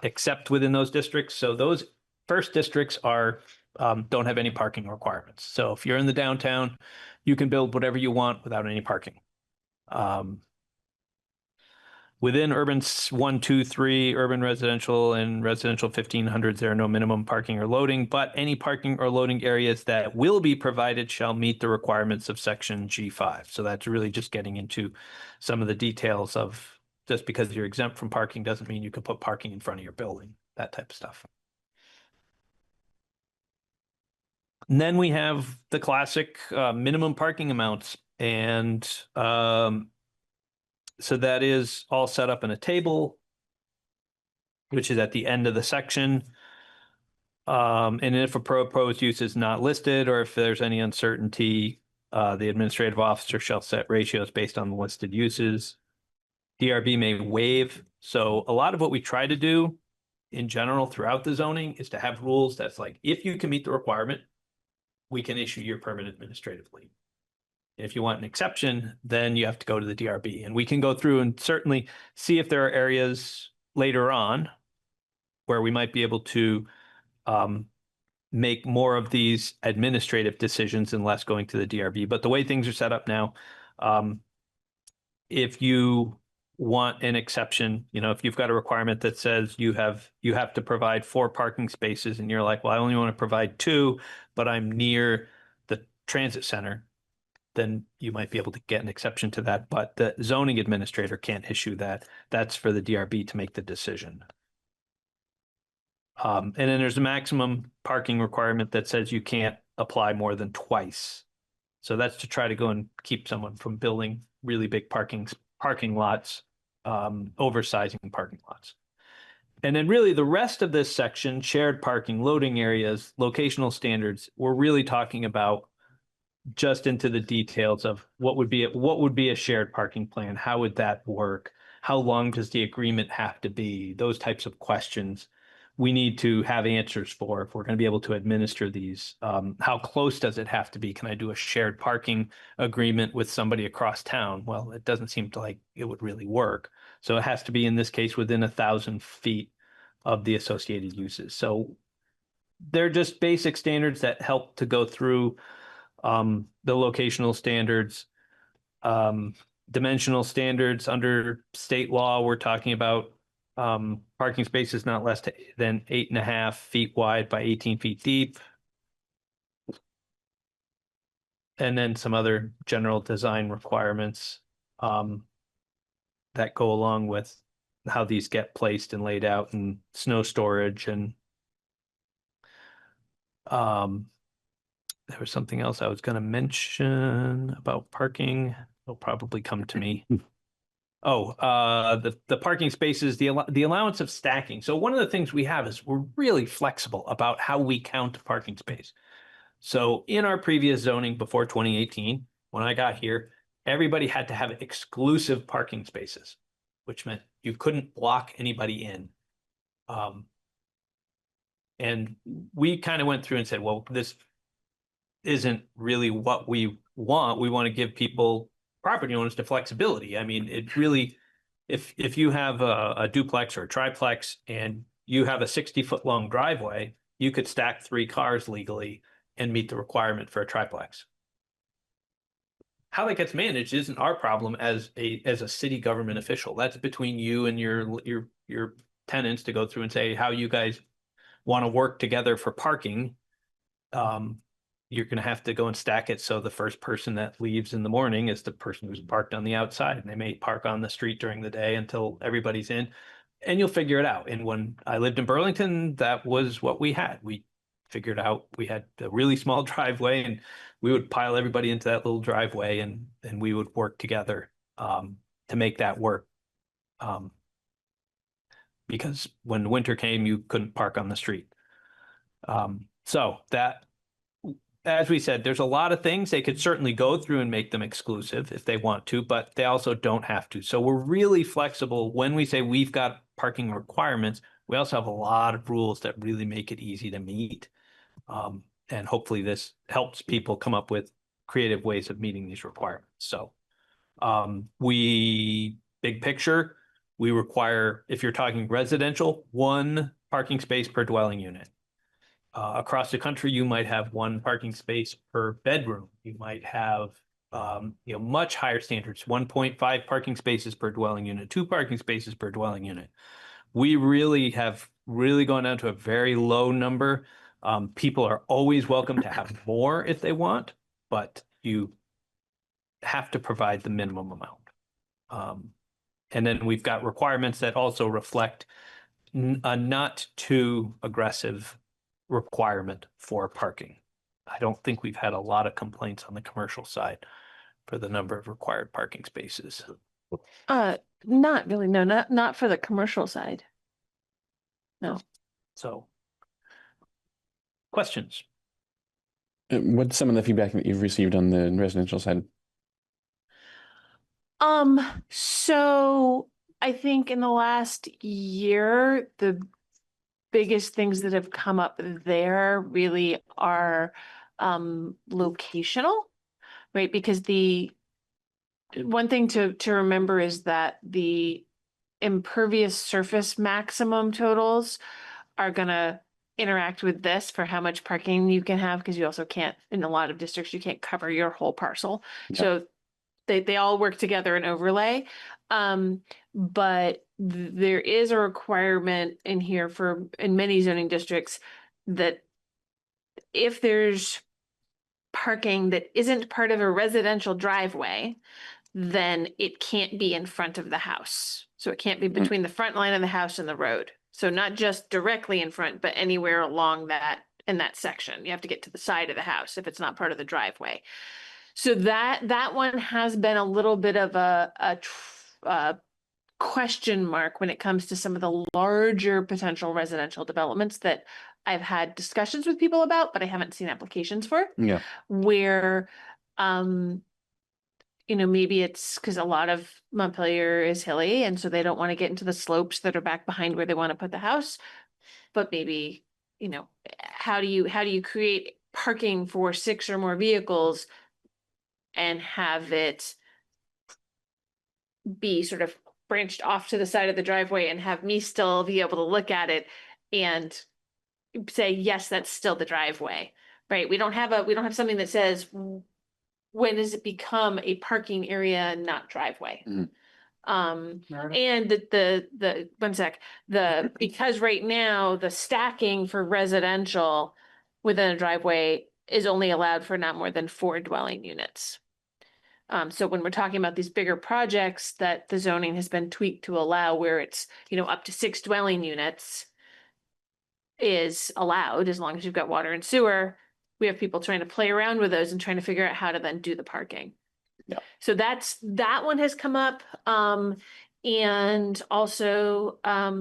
except within those districts. So those first districts are don't have any parking requirements. So if you're in the downtown, you can build whatever you want without any parking. Within urban 1, 2, 3, urban residential and residential 1500s, there are no minimum parking or loading, but any parking or loading areas that will be provided shall meet the requirements of section G5. So that's really just getting into some of the details of just because you're exempt from parking doesn't mean you can put parking in front of your building, that type of stuff. And then we have the classic minimum parking amounts. And so that is all set up in a table, which is at the end of the section. And if a proposed use is not listed, or if there's any uncertainty, the administrative officer shall set ratios based on the listed uses. DRB may waive. So a lot of what we try to do in general throughout the zoning is to have rules that's like, if you can meet the requirement, we can issue your permit administratively. If you want an exception, then you have to go to the DRB. And we can go through and certainly see if there are areas later on where we might be able to make more of these administrative decisions and less going to the DRB. But the way things are set up now, if you want an exception, you know, if you've got a requirement that says you have to provide 4 parking spaces and you're like, well, I only want to provide 2, but I'm near the transit center, then you might be able to get an exception to that. But the zoning administrator can't issue that. That's for the DRB to make the decision. And then there's a maximum parking requirement that says you can't apply more than twice. So that's to try to go and keep someone from building really big parking lots, oversizing parking lots. And then really the rest of this section, shared parking, loading areas, locational standards, we're really talking about just into the details of what would be a shared parking plan, how would that work, how long does the agreement have to be, those types of questions we need to have answers for if we're going to be able to administer these. How close does it have to be? Can I do a shared parking agreement with somebody across town? Well, it doesn't seem to like it would really work. So it has to be in this case within 1,000 feet of the associated uses. So they're just basic standards that help to go through the locational standards, dimensional standards under state law. We're talking about parking spaces not less than 8.5 feet wide by 18 feet deep. And then some other general design requirements that go along with how these get placed and laid out, and snow storage. And there was something else I was going to mention about parking. It'll probably come to me. The parking spaces, the allowance of stacking. So one of the things we have is we're really flexible about how we count a parking space. So in our previous zoning before 2018, when I got here, everybody had to have exclusive parking spaces, which meant you couldn't block anybody in. And we kind of went through and said, well, this isn't really what we want. We want to give people, property owners, the flexibility. I mean, it really, if you have a duplex or a triplex and you have a 60-foot long driveway, you could stack 3 cars legally and meet the requirement for a triplex. How that gets managed isn't our problem as a city government official. That's between you and your tenants to go through and say how you guys want to work together for parking. You're going to have to go and stack it so the first person that leaves in the morning is the person who's parked on the outside, and they may park on the street during the day until everybody's in, and you'll figure it out. And when I lived in Burlington, that was what we had. We figured out we had a really small driveway, and we would pile everybody into that little driveway, and we would work together to make that work. Because when winter came, you couldn't park on the street. So that, as we said, there's a lot of things they could certainly go through and make them exclusive if they want to, but they also don't have to. So we're really flexible when we say we've got parking requirements. We also have a lot of rules that really make it easy to meet. And hopefully this helps people come up with creative ways of meeting these requirements. So big picture, we require, if you're talking residential, 1 parking space per dwelling unit. Across the country, you might have 1 parking space per bedroom. You might have, much higher standards, 1.5 parking spaces per dwelling unit, 2 parking spaces per dwelling unit. We really have gone down to a very low number. People are always welcome to have more if they want, but you have to provide the minimum amount. And then we've got requirements that also reflect a not too aggressive requirement for parking. I don't think we've had a lot of complaints on the commercial side for the number of required parking spaces. Not really. No, not for the commercial side. No. So, questions? What's some of the feedback that you've received on the residential side? So I think in the last year, the biggest things that have come up there really are locational, right? Because the one thing to remember is that the impervious surface maximum totals are gonna interact with this for how much parking you can have, because you also can't, in a lot of districts, you can't cover your whole parcel. Yeah. So they all work together and overlay. But there is a requirement in here in many zoning districts that if there's parking that isn't part of a residential driveway, then it can't be in front of the house. So it can't be between the front line of the house and the road. So not just directly in front, but anywhere along in that section. You have to get to the side of the house if it's not part of the driveway. So that one has been a little bit of a question mark when it comes to some of the larger potential residential developments that I've had discussions with people about, but I haven't seen applications for. Yeah. Where, maybe it's because a lot of Montpelier is hilly, and so they don't want to get into the slopes that are back behind where they want to put the house. But maybe, how do you create parking for 6 or more vehicles and have it be sort of branched off to the side of the driveway and have me still be able to look at it and say, yes, that's still the driveway, right? We don't have something that says, when does it become a parking area and not driveway? Mhm. And the 1 sec, because right now the stacking for residential within a driveway is only allowed for not more than 4 dwelling units. So when we're talking about these bigger projects that the zoning has been tweaked to allow, where it's, up to 6 dwelling units is allowed, as long as you've got water and sewer, we have people trying to play around with those and trying to figure out how to then do the parking. Yeah. So that one has come up. And also, I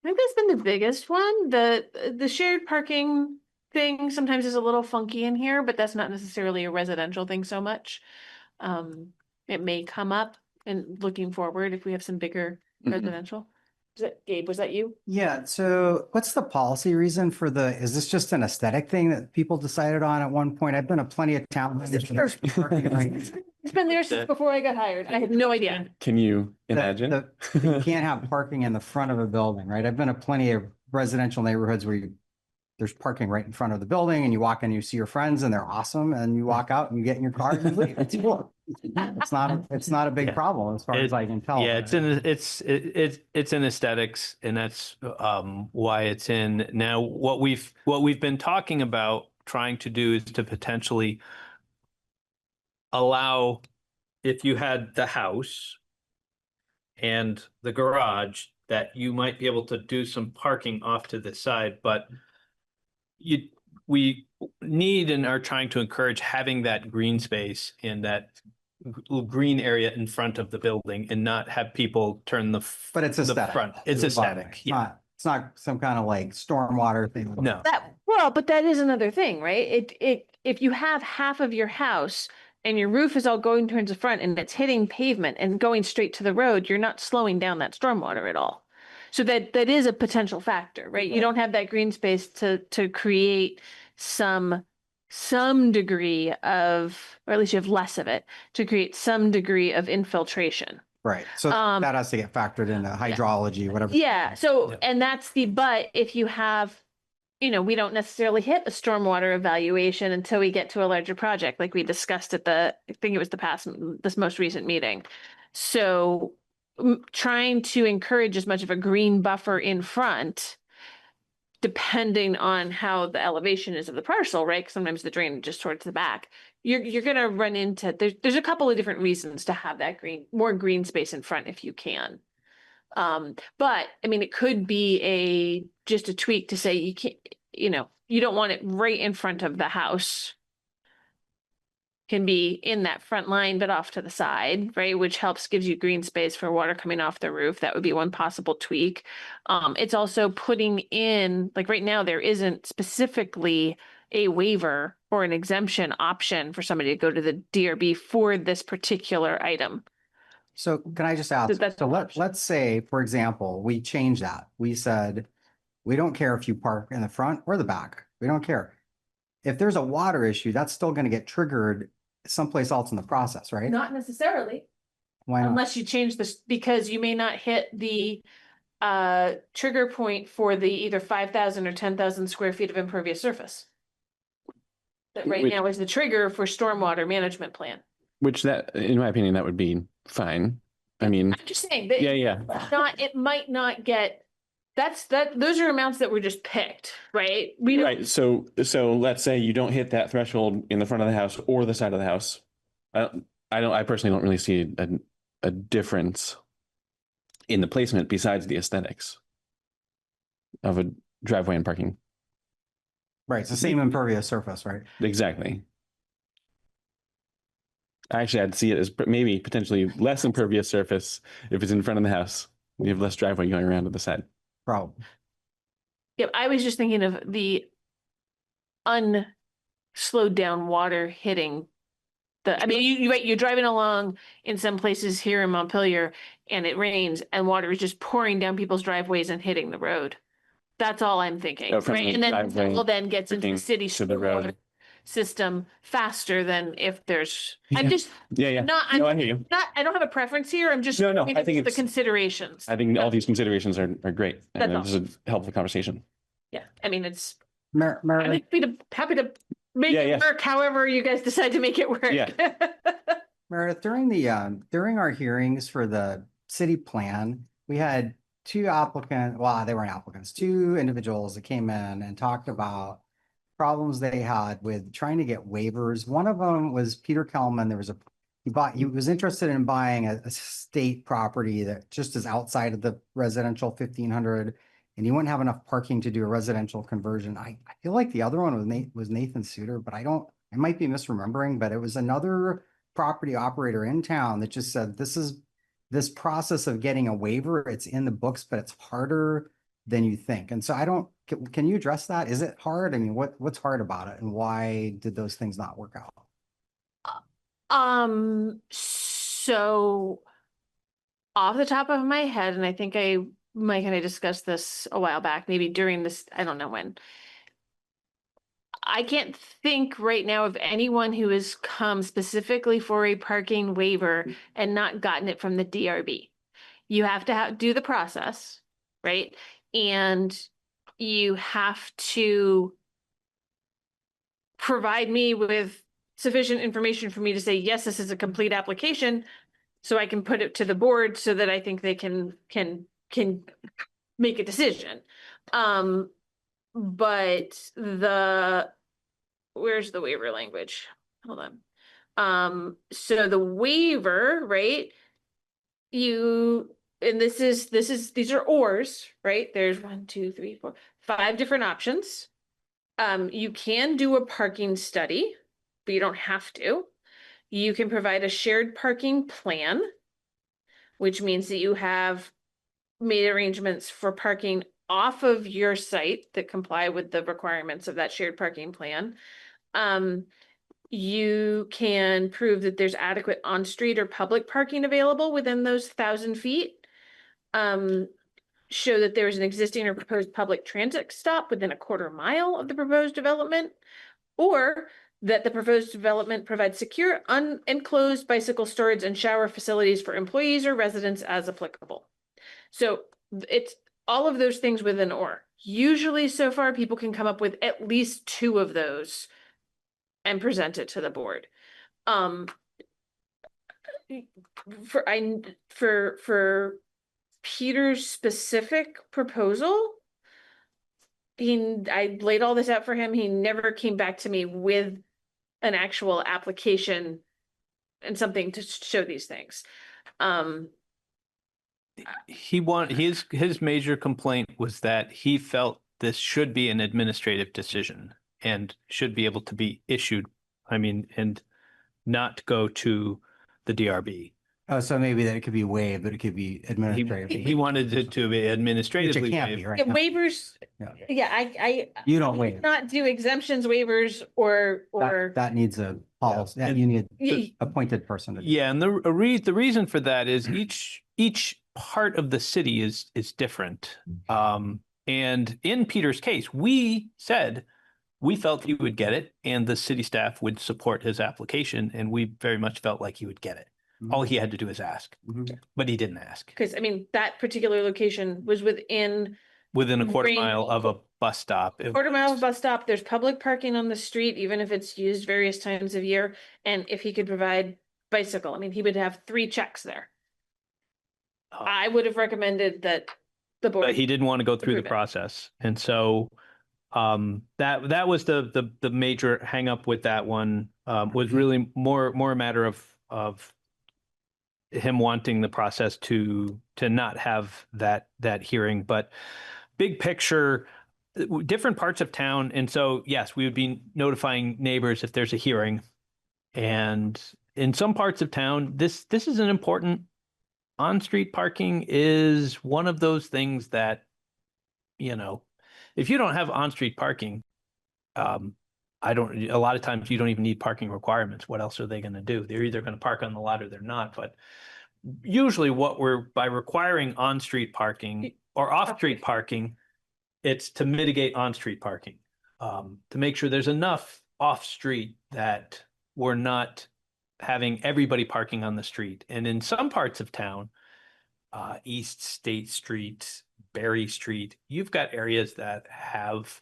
think that's been the biggest one. The shared parking thing sometimes is a little funky in here, but that's not necessarily a residential thing so much. It may come up and looking forward if we have some bigger Mhm. residential. Gabe, was that you? Yeah, so what's the policy reason for is this just an aesthetic thing that people decided on at one point? I've been to plenty of towns. It's been there since before I got hired. I had no idea. Can you imagine? You can't have parking in the front of a building, right? I've been to plenty of residential neighborhoods where there's parking right in front of the building and you walk in, you see your friends and they're awesome. And you walk out and you get in your car and you leave. It's cool. It's not a big Yeah. problem as far as I can tell. Yeah, it's in aesthetics, and that's why it's in. Now, what we've been talking about trying to do is to potentially allow, if you had the house and the garage, that you might be able to do some parking off to the side, but we need and are trying to encourage having that green space in that green area in front of the building and not have people turn But it's the aesthetic. front. It's aesthetic. It's Yeah. not some kind of like stormwater thing. No. But that is another thing, right? If you have half of your house and your roof is all going towards the front and it's hitting pavement and going straight to the road, you're not slowing down that stormwater at all. So that is a potential factor, right? You don't have that green space to create some degree of, or at least you have less of it, to create some degree of infiltration. Right. So that has to get factored into hydrology, whatever. Yeah. So, and but if you have, we don't necessarily hit a stormwater evaluation until we get to a larger project, like we discussed at I think it was this most recent meeting. So trying to encourage as much of a green buffer in front, depending on how the elevation is of the parcel, right? 'Cause sometimes the drainage is towards the back. You're going to run into, there's a couple of different reasons to have that more green space in front if you can. But I mean, it could be just a tweak to say you can't, you don't want it right in front of the house. Can be in that front line, but off to the side, right? Which gives you green space for water coming off the roof. That would be one possible tweak. It's also putting in, like right now, there isn't specifically a waiver or an exemption option for somebody to go to the DRB for this particular item. So can I just ask, let's say, for example, we change that. We said, we don't care if you park in the front or the back. We don't care. If there's a water issue, that's still going to get triggered someplace else in the process, right? Not necessarily. Why not? Unless you change this, because you may not hit the trigger point for the either 5,000 or 10,000 square feet of impervious surface. That right now is the trigger for stormwater management plan. Which in my opinion, that would be fine. I mean, I'm just saying that it might not get, those are amounts that were just picked, right? Right. So let's say you don't hit that threshold in the front of the house or the side of the house. I personally don't really see a difference in the placement besides the aesthetics of a driveway and parking. Right. It's the same impervious surface, right? Exactly. Actually, I'd see it as maybe potentially less impervious surface if it's in front of the house. You have less driveway going around to the side. Problem. Yeah, I was just thinking of the unslowed down water hitting I mean, you're driving along in some places here in Montpelier and it rains and water is just pouring down people's driveways and hitting the road. That's all I'm thinking, right? And then gets into the city stormwater system faster than if there's, I'm just I hear you. I don't have a preference here. I'm just I think the considerations. I think all these considerations are great. And That's this is a helpful conversation. Yeah, I mean, it's Meredith, happy to make it work however you guys decide to make it work. Yeah. Meredith, during our hearings for the city plan, we had two individuals that came in and talked about problems they had with trying to get waivers. One of them was Peter Kellman. He was interested in buying a state property that just is outside of the residential 1500, and he wouldn't have enough parking to do a residential conversion. I feel like the other one was Nathan Suter, but I might be misremembering, but it was another property operator in town that just said, this process of getting a waiver, it's in the books, but it's harder than you think. And so can you address that? Is it hard? I mean, what's hard about it and why did those things not work out? So off the top of my head, and I think I Mike and I discussed this a while back, maybe during this, I don't know when. I can't think right now of anyone who has come specifically for a parking waiver and not gotten it from the DRB. You have to do the process, right? And you have to provide me with sufficient information for me to say, yes, this is a complete application, so I can put it to the board so that I think they can make a decision. But where's the waiver language? Hold on. So the waiver, right? These are ors, right? There's 1, 2, 3, 4, 5 different options. You can do a parking study, but you don't have to. You can provide a shared parking plan, which means that you have made arrangements for parking off of your site that comply with the requirements of that shared parking plan. You can prove that there's adequate on-street or public parking available within those 1,000 feet. Show that there is an existing or proposed public transit stop within a 1/4 mile of the proposed development, or that the proposed development provides secure, unenclosed bicycle storage and shower facilities for employees or residents as applicable. So it's all of those things with an or. Usually so far, people can come up with at least 2 of those and present it to the board. For Peter's specific proposal, I laid all this out for him. He never came back to me with an actual application and something to show these things. His major complaint was that he felt this should be an administrative decision and should be able to be issued, and not go to the DRB. Oh, so maybe that it could be waived, but it could be administrative. He wanted it to be Which administratively it can't waived. be, right? Yeah, waivers, Yeah. I You don't waive. not do exemptions, waivers, or That needs a policy. And You need Yeah. appointed person to do. Yeah, and the reason for that is each part of the city is different. And in Peter's case, we said we felt he would get it, and the city staff would support his application, and we very much felt like he would get it. All he had to do is ask, but he didn't ask. because that particular location was within A 1/4 Range- mile of a bus stop. 1/4 mile of bus stop. There's public parking on the street, even if it's used various times of year. And if he could provide bicycle, he would have 3 checks there. I would have recommended that the board. But he didn't want to go through the approve it. process, and so that was the major hang up with that one. Was really more a matter of him wanting the process to not have that hearing. But big picture, different parts of town, and so yes, we would be notifying neighbors if there's a hearing. And in some parts of town, this is an important. On-street parking is one of those things that, if you don't have on-street parking, a lot of times you don't even need parking requirements. What else are they going to do? They're either going to park on the lot or they're not. But usually by requiring on-street parking or off-street parking, it's to mitigate on-street parking, to make sure there's enough off-street that we're not having everybody parking on the street. And in some parts of town, East State Street, Berry Street, you've got areas that have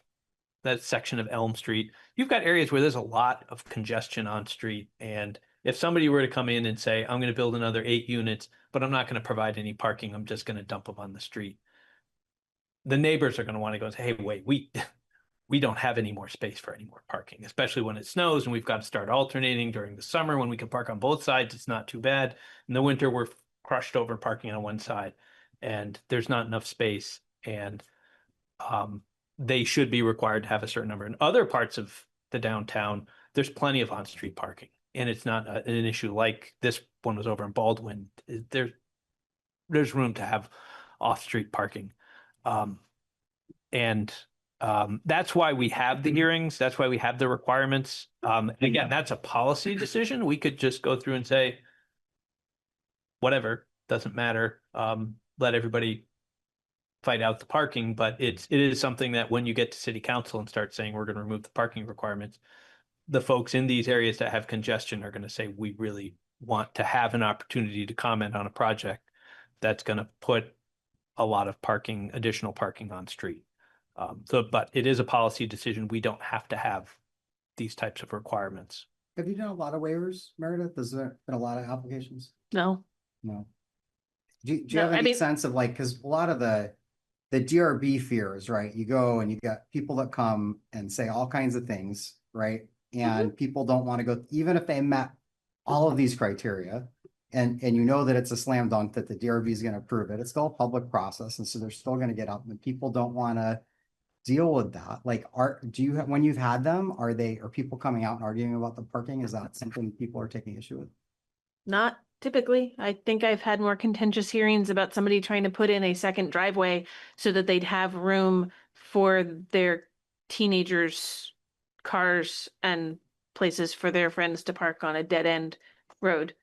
that section of Elm Street. You've got areas where there's a lot of congestion on street. And if somebody were to come in and say, I'm going to build another 8 units, but I'm not going to provide any parking, I'm just going to dump them on the street, the neighbors are going to want to go and say, hey, wait, we don't have any more space for any more parking, especially when it snows and we've got to start alternating during the summer when we can park on both sides. It's not too bad. In the winter, we're crushed over parking on one side and there's not enough space. And they should be required to have a certain number. In other parts of the downtown, there's plenty of on-street parking, and it's not an issue like this one was over in Baldwin. There's room to have off-street parking. That's why we have the hearings. That's why we have the requirements. Again, that's a policy decision. We could just go through and say, whatever, doesn't matter. Let everybody fight out the parking, but it is something that when you get to city council and start saying we're going to remove the parking requirements, the folks in these areas that have congestion are going to say, we really want to have an opportunity to comment on a project that's going to put a lot of parking, additional parking on street. But it is a policy decision. We don't have to have these types of requirements. Have you done a lot of waivers, Meredith? Has there been a lot of applications? No, No. Do you No, have I any mean- sense of like, because a lot of the DRB fears, right? You go and you got people that come and say all kinds of things, right? And people don't want to go, even if they met all of these criteria, and you know that it's a slam dunk that the DRB is going to approve it. It's still a public process, and so they're still going to get up, and people don't want to deal with that. Like, when you've had them, are people coming out and arguing about the parking? Is that something people are taking issue with? not typically. I think I've had more contentious hearings about somebody trying to put in a second driveway so that they'd have room for their teenagers' cars and places for their friends to park on a dead end road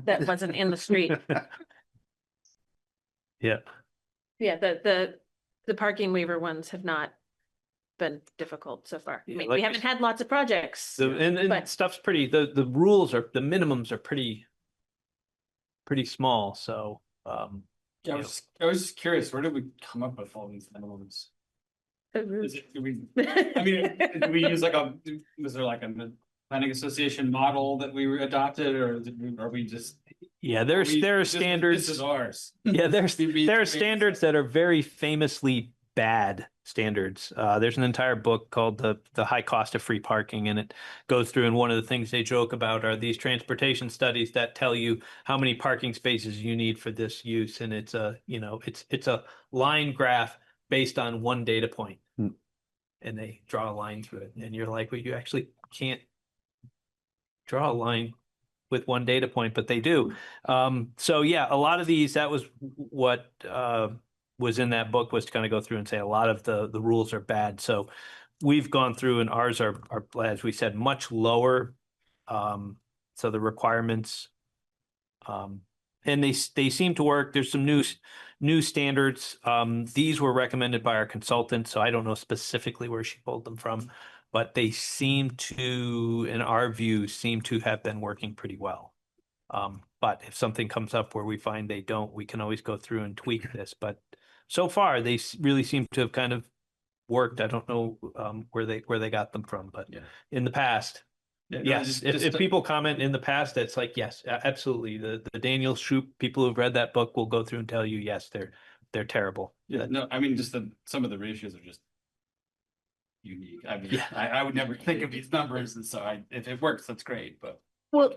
that wasn't in the street. Yeah. Yeah, the parking waiver ones have not been difficult so far. I Yeah, mean, like- we haven't had lots of projects. And But- stuff's pretty, the rules are, the minimums are pretty small. So, Yeah, I was just curious, where did we come up with all these minimums? Is it, do we we use was there like a planning association model that we adopted, or are we just? yeah, there are standards. This is ours. Yeah, there are We- standards that are very famously bad standards. There's an entire book called the High Cost of Free Parking, and it goes through, and one of the things they joke about are these transportation studies that tell you how many parking spaces you need for this use, and it's a line graph based on one data point. And they draw a line through it, and you're like, well, you actually can't draw a line with one data point, but they do. So yeah, a lot of these, that was what was in that book, was to kind of go through and say a lot of the rules are bad. So we've gone through, and ours are, as we said, much lower. So the requirements, and they seem to work. There's some new standards. These were recommended by our consultant, so I don't know specifically where she pulled them from, but they seem to, in our view, seem to have been working pretty well. But if something comes up where we find they don't, we can always go through and tweak this. But so far, they really seem to have kind of worked. I don't know where they got them from, but Yeah. in the past, Yeah, no, yes. If people comment in the past, it's like, yes, absolutely. The Daniel Shoup, people who've read that book will go through and tell you, yes, they're terrible. Yeah, no, I mean, just some of the ratios are just unique. I mean, Yeah. I would never think of these numbers, and so if it works, that's great, but. Well,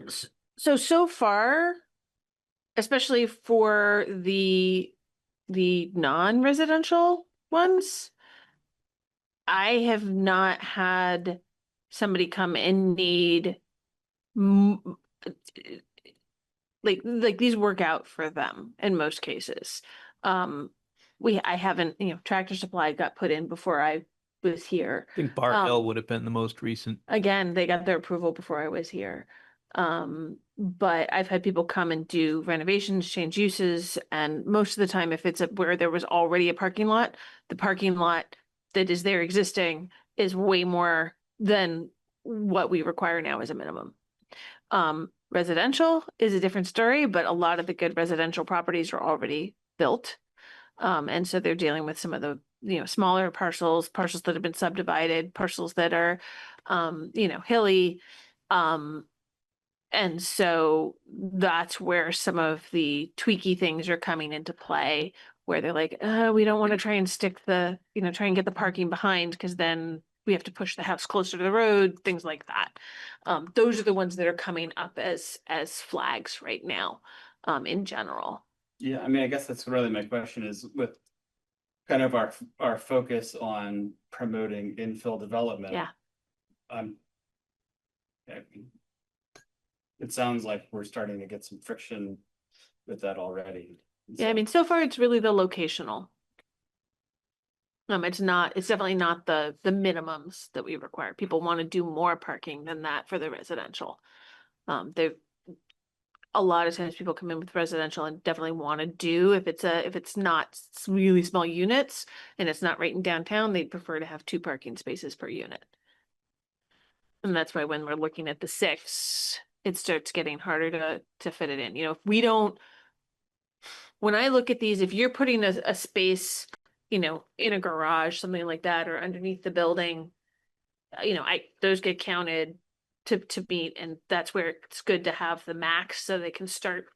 so far, especially for the non-residential ones, I have not had somebody come and need like these work out for them in most cases. I haven't, Tractor Supply got put in before I was here. I think Bar Hill would have been the most recent. Again, they got their approval before I was here. But I've had people come and do renovations, change uses, and most of the time, if it's where there was already a parking lot, the parking lot that is there existing is way more than what we require now as a minimum. Residential is a different story, but a lot of the good residential properties are already built. And so they're dealing with some of the, smaller parcels that have been subdivided, parcels that are, hilly. And so that's where some of the tweaky things are coming into play, where they're like, we don't want to try and try and get the parking behind, because then we have to push the house closer to the road, things like that. Those are the ones that are coming up as flags right now, in general. Yeah, I mean, I guess that's really my question is with kind of our focus on promoting infill development. Yeah. I mean, it sounds like we're starting to get some friction with that already. Yeah, I mean, so far it's really the locational. It's definitely not the minimums that we require. People want to do more parking than that for the residential. A a lot of times people come in with residential and definitely want to do, if it's not really small units and it's not right in downtown, they'd prefer to have 2 parking spaces per unit. And that's why when we're looking at the 6, it starts getting harder to fit it in. You know, if we don't, when I look at these, if you're putting a space, you know, in a garage, something like that, or underneath the building, you know, those get counted to meet, and that's where it's good to have the max so they can start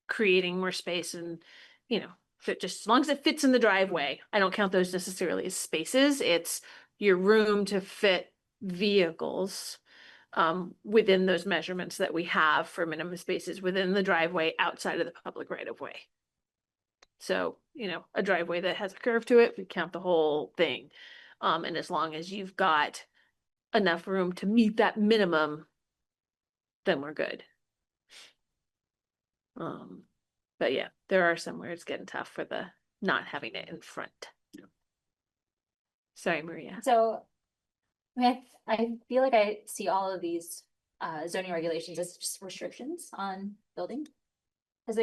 creating more space. And, you know, fit just as long as it fits in the driveway, I don't count those necessarily as spaces. It's your room to fit vehicles within those measurements that we have for minimum spaces within the driveway outside of the public right of way. So, you know, a driveway that has a curve to it, we count the whole thing. And as long as you've got enough room to meet that minimum, then we're good. But yeah, there are some where it's getting tough for the not having it in front. Yeah. Sorry, Maria. So I mean, I feel like I see all of these zoning regulations as just restrictions on building. Because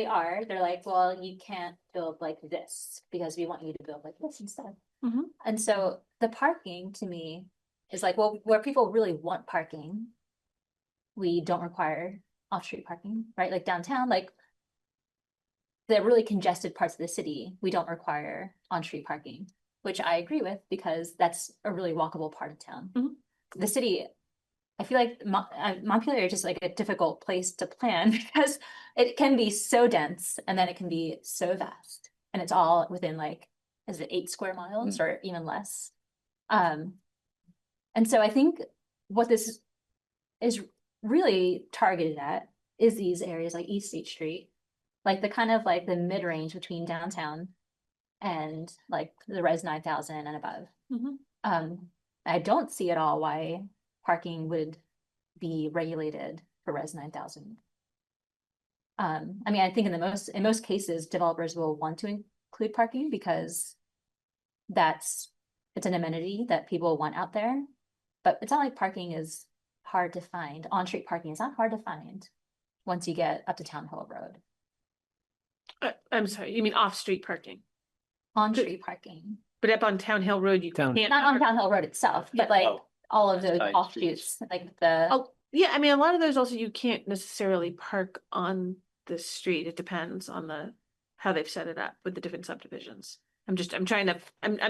they're like, well, you can't build like this because we want you to build like this instead. Mm-hmm. And so the parking to me is like, well, where people really want parking, we don't require off-street parking, right? Like downtown, like the really congested parts of the city, we don't require on-street parking, which I agree with because that's a really walkable part of town. Mm-hmm. The city, I feel like Montpelier is just like a difficult place to plan because it can be so dense and then it can be so vast, and it's all within like, is it 8 square miles or even less? And so I think what this is really targeted at is these areas like East State Street, like the kind of like the mid-range between downtown and like the Res 9000 and above. Mm-hmm. I don't see at all why parking would be regulated for Res 9000. I mean, I think in most cases, developers will want to include parking because it's an amenity that people want out there. But it's not like parking is hard to find. On-street parking is not hard to find once you get up to Town Hall Road. I'm sorry, you mean off-street parking? On-street parking. But up on Town Hill Road, you can't. Not on Town Hill Road itself, but like all of those offshoots, like the. Oh, yeah, I mean, a lot of those also you can't necessarily park on the street. It depends on how they've set it up with the different subdivisions. I'm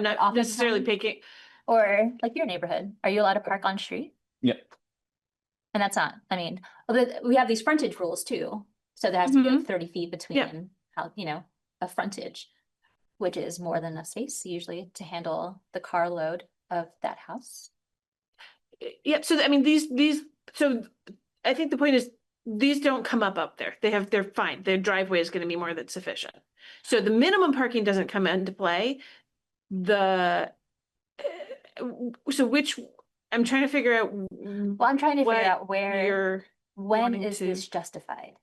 not necessarily picking. Or like your neighborhood, are you allowed to park on street? Yep. And that's not, I mean, we have these frontage rules too. So there has to be like 30 feet between how, you know, a frontage, which is more than enough space usually to handle the car load of that house. Yep. So I mean, so I think the point is these don't come up there. They're fine. Their driveway is going to be more than sufficient. So the minimum parking doesn't come into play. I'm trying to figure out. Well, I'm trying to figure out when is this justified?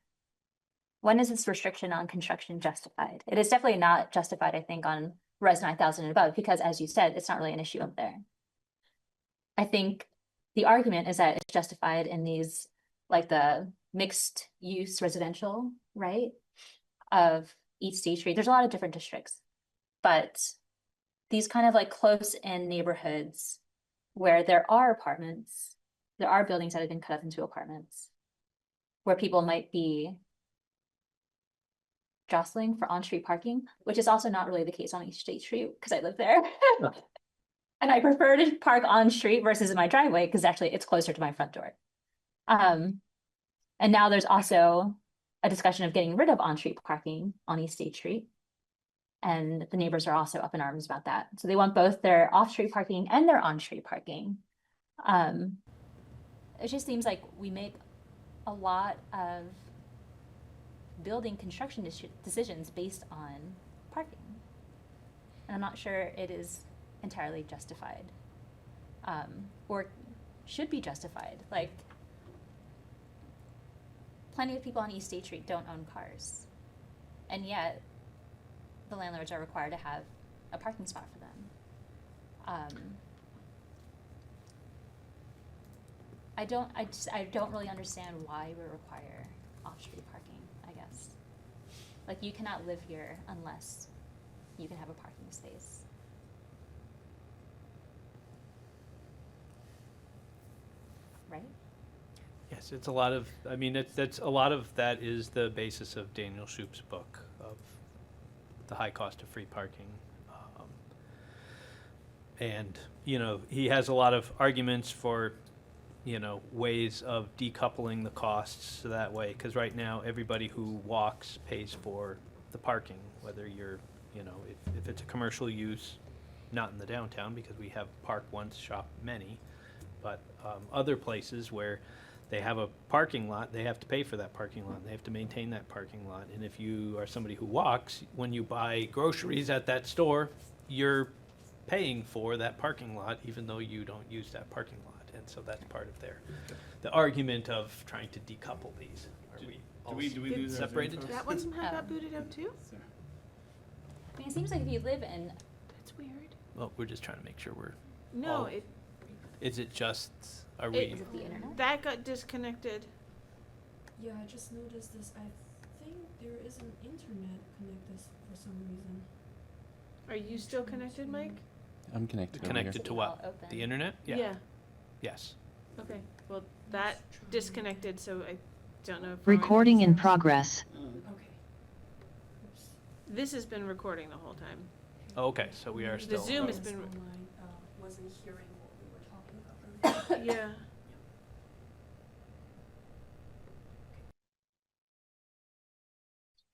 When is this restriction on construction justified? It is definitely not justified, I think, on Res 9000 and above, because as you said, it's not really an issue up there. I think the argument is that it's justified in these, like the mixed use residential, right? Of East State Street. There's a lot of different districts, but these kind of like close-in neighborhoods where there are apartments, there are buildings that have been cut up into apartments, where people might be jostling for on-street parking, which is also not really the case on East State Street because I live there. And I prefer to park on street versus in my driveway because actually it's closer to my front door. And now there's also a discussion of getting rid of on-street parking on East State Street. And the neighbors are also up in arms about that. So they want both their off-street parking and their on-street parking. It just seems like we make a lot of building construction decisions based on parking. And I'm not sure it is entirely justified, or should be justified. Like, plenty of people on East State Street don't own cars, and yet the landlords are required to have a parking spot for them. I don't really understand why we require off-street parking, I Like, you cannot live here unless you can have a parking space. Right? Yes, it's a lot of, I mean, that's a lot of that is the basis of Daniel Shoup's book of the high cost of free parking. And, you know, he has a lot of arguments for, you know, ways of decoupling the costs so that way, because right now, everybody who walks pays for the parking, whether you're, you know, if it's a commercial use, not in the downtown, because we have park once, shop many, but other places where they have a parking lot, they have to pay for that parking lot, they have to maintain that parking lot, and if you are somebody who walks, when you buy groceries at that store, you're paying for that parking lot, even though you don't use that parking lot. And so that's part of the argument of trying to decouple these. Are we do we lose our separated? Zoom That one somehow got booted out too? I mean, it seems like if you live in, That's weird. Well, we're just trying to make sure we're, No, Oh. is it just, are we, is it the internet? that got disconnected. Yeah, I just noticed this. I think there is an internet connected for some reason. Are you still connected, Mike? I'm connected. over connected here. to what? All open. The internet? Yes. Okay. Well, that disconnected, so I don't know if. Recording in progress. Okay. Oops. This has been recording the whole time. Okay, so we are The still. Zoom has Because been. online, wasn't hearing what we were talking about earlier. Yeah.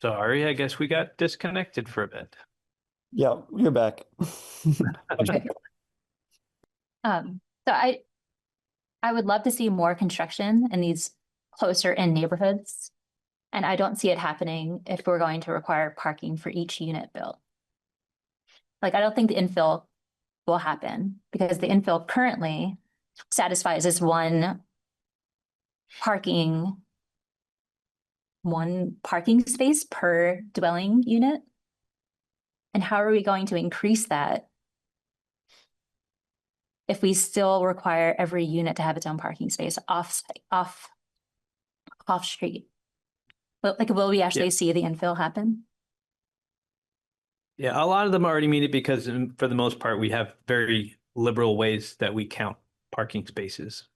Sorry, I guess we got disconnected for a bit. Yeah, you're back. So I would love to see more construction in these closer in neighborhoods. And I don't see it happening if we're going to require parking for each unit built. Like, I don't think the infill will happen because the infill currently satisfies this one parking space per dwelling unit. And how are we going to increase that if we still require every unit to have its own parking space off street? But like, will we actually see the infill happen? Yeah, a lot of them already meet it because for the most part, we have very liberal ways that we count parking spaces.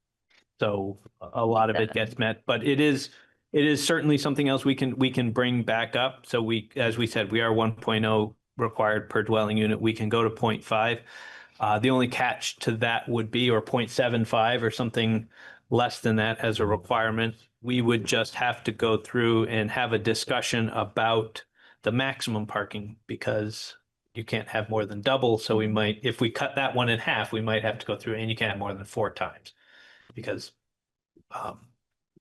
So a lot of it gets met, but it is certainly something else we can bring back up. So as we said, we are 1.0 required per dwelling unit. We can go to 0.5. The only catch to that would be, or 0.75 or something less than that as a requirement. We would just have to go through and have a discussion about the maximum parking because you can't have more than double. So we might, if we cut that one in half, we might have to go through and you can't have more than 4 times because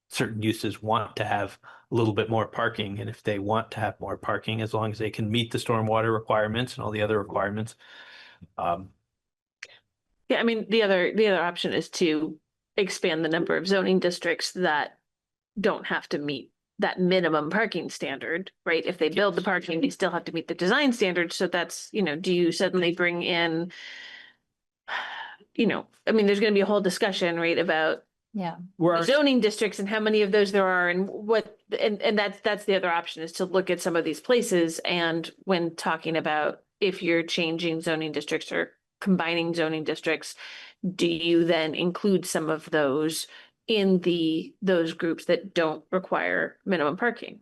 certain uses want to have a little bit more parking. And if they want to have more parking, as long as they can meet the stormwater requirements and all the other requirements. Yeah, I mean, the other option is to expand the number of zoning districts that don't have to meet that minimum parking standard, right? If they build the parking, they still have to meet the design standards. So that's, do you suddenly bring in, I mean, there's going to be a whole discussion, right, about zoning districts and how many of those there are and what, and that's the other option is to look at some of these places. And when talking about if you're changing zoning districts or combining zoning districts, do you then include some of those in those groups that don't require minimum parking?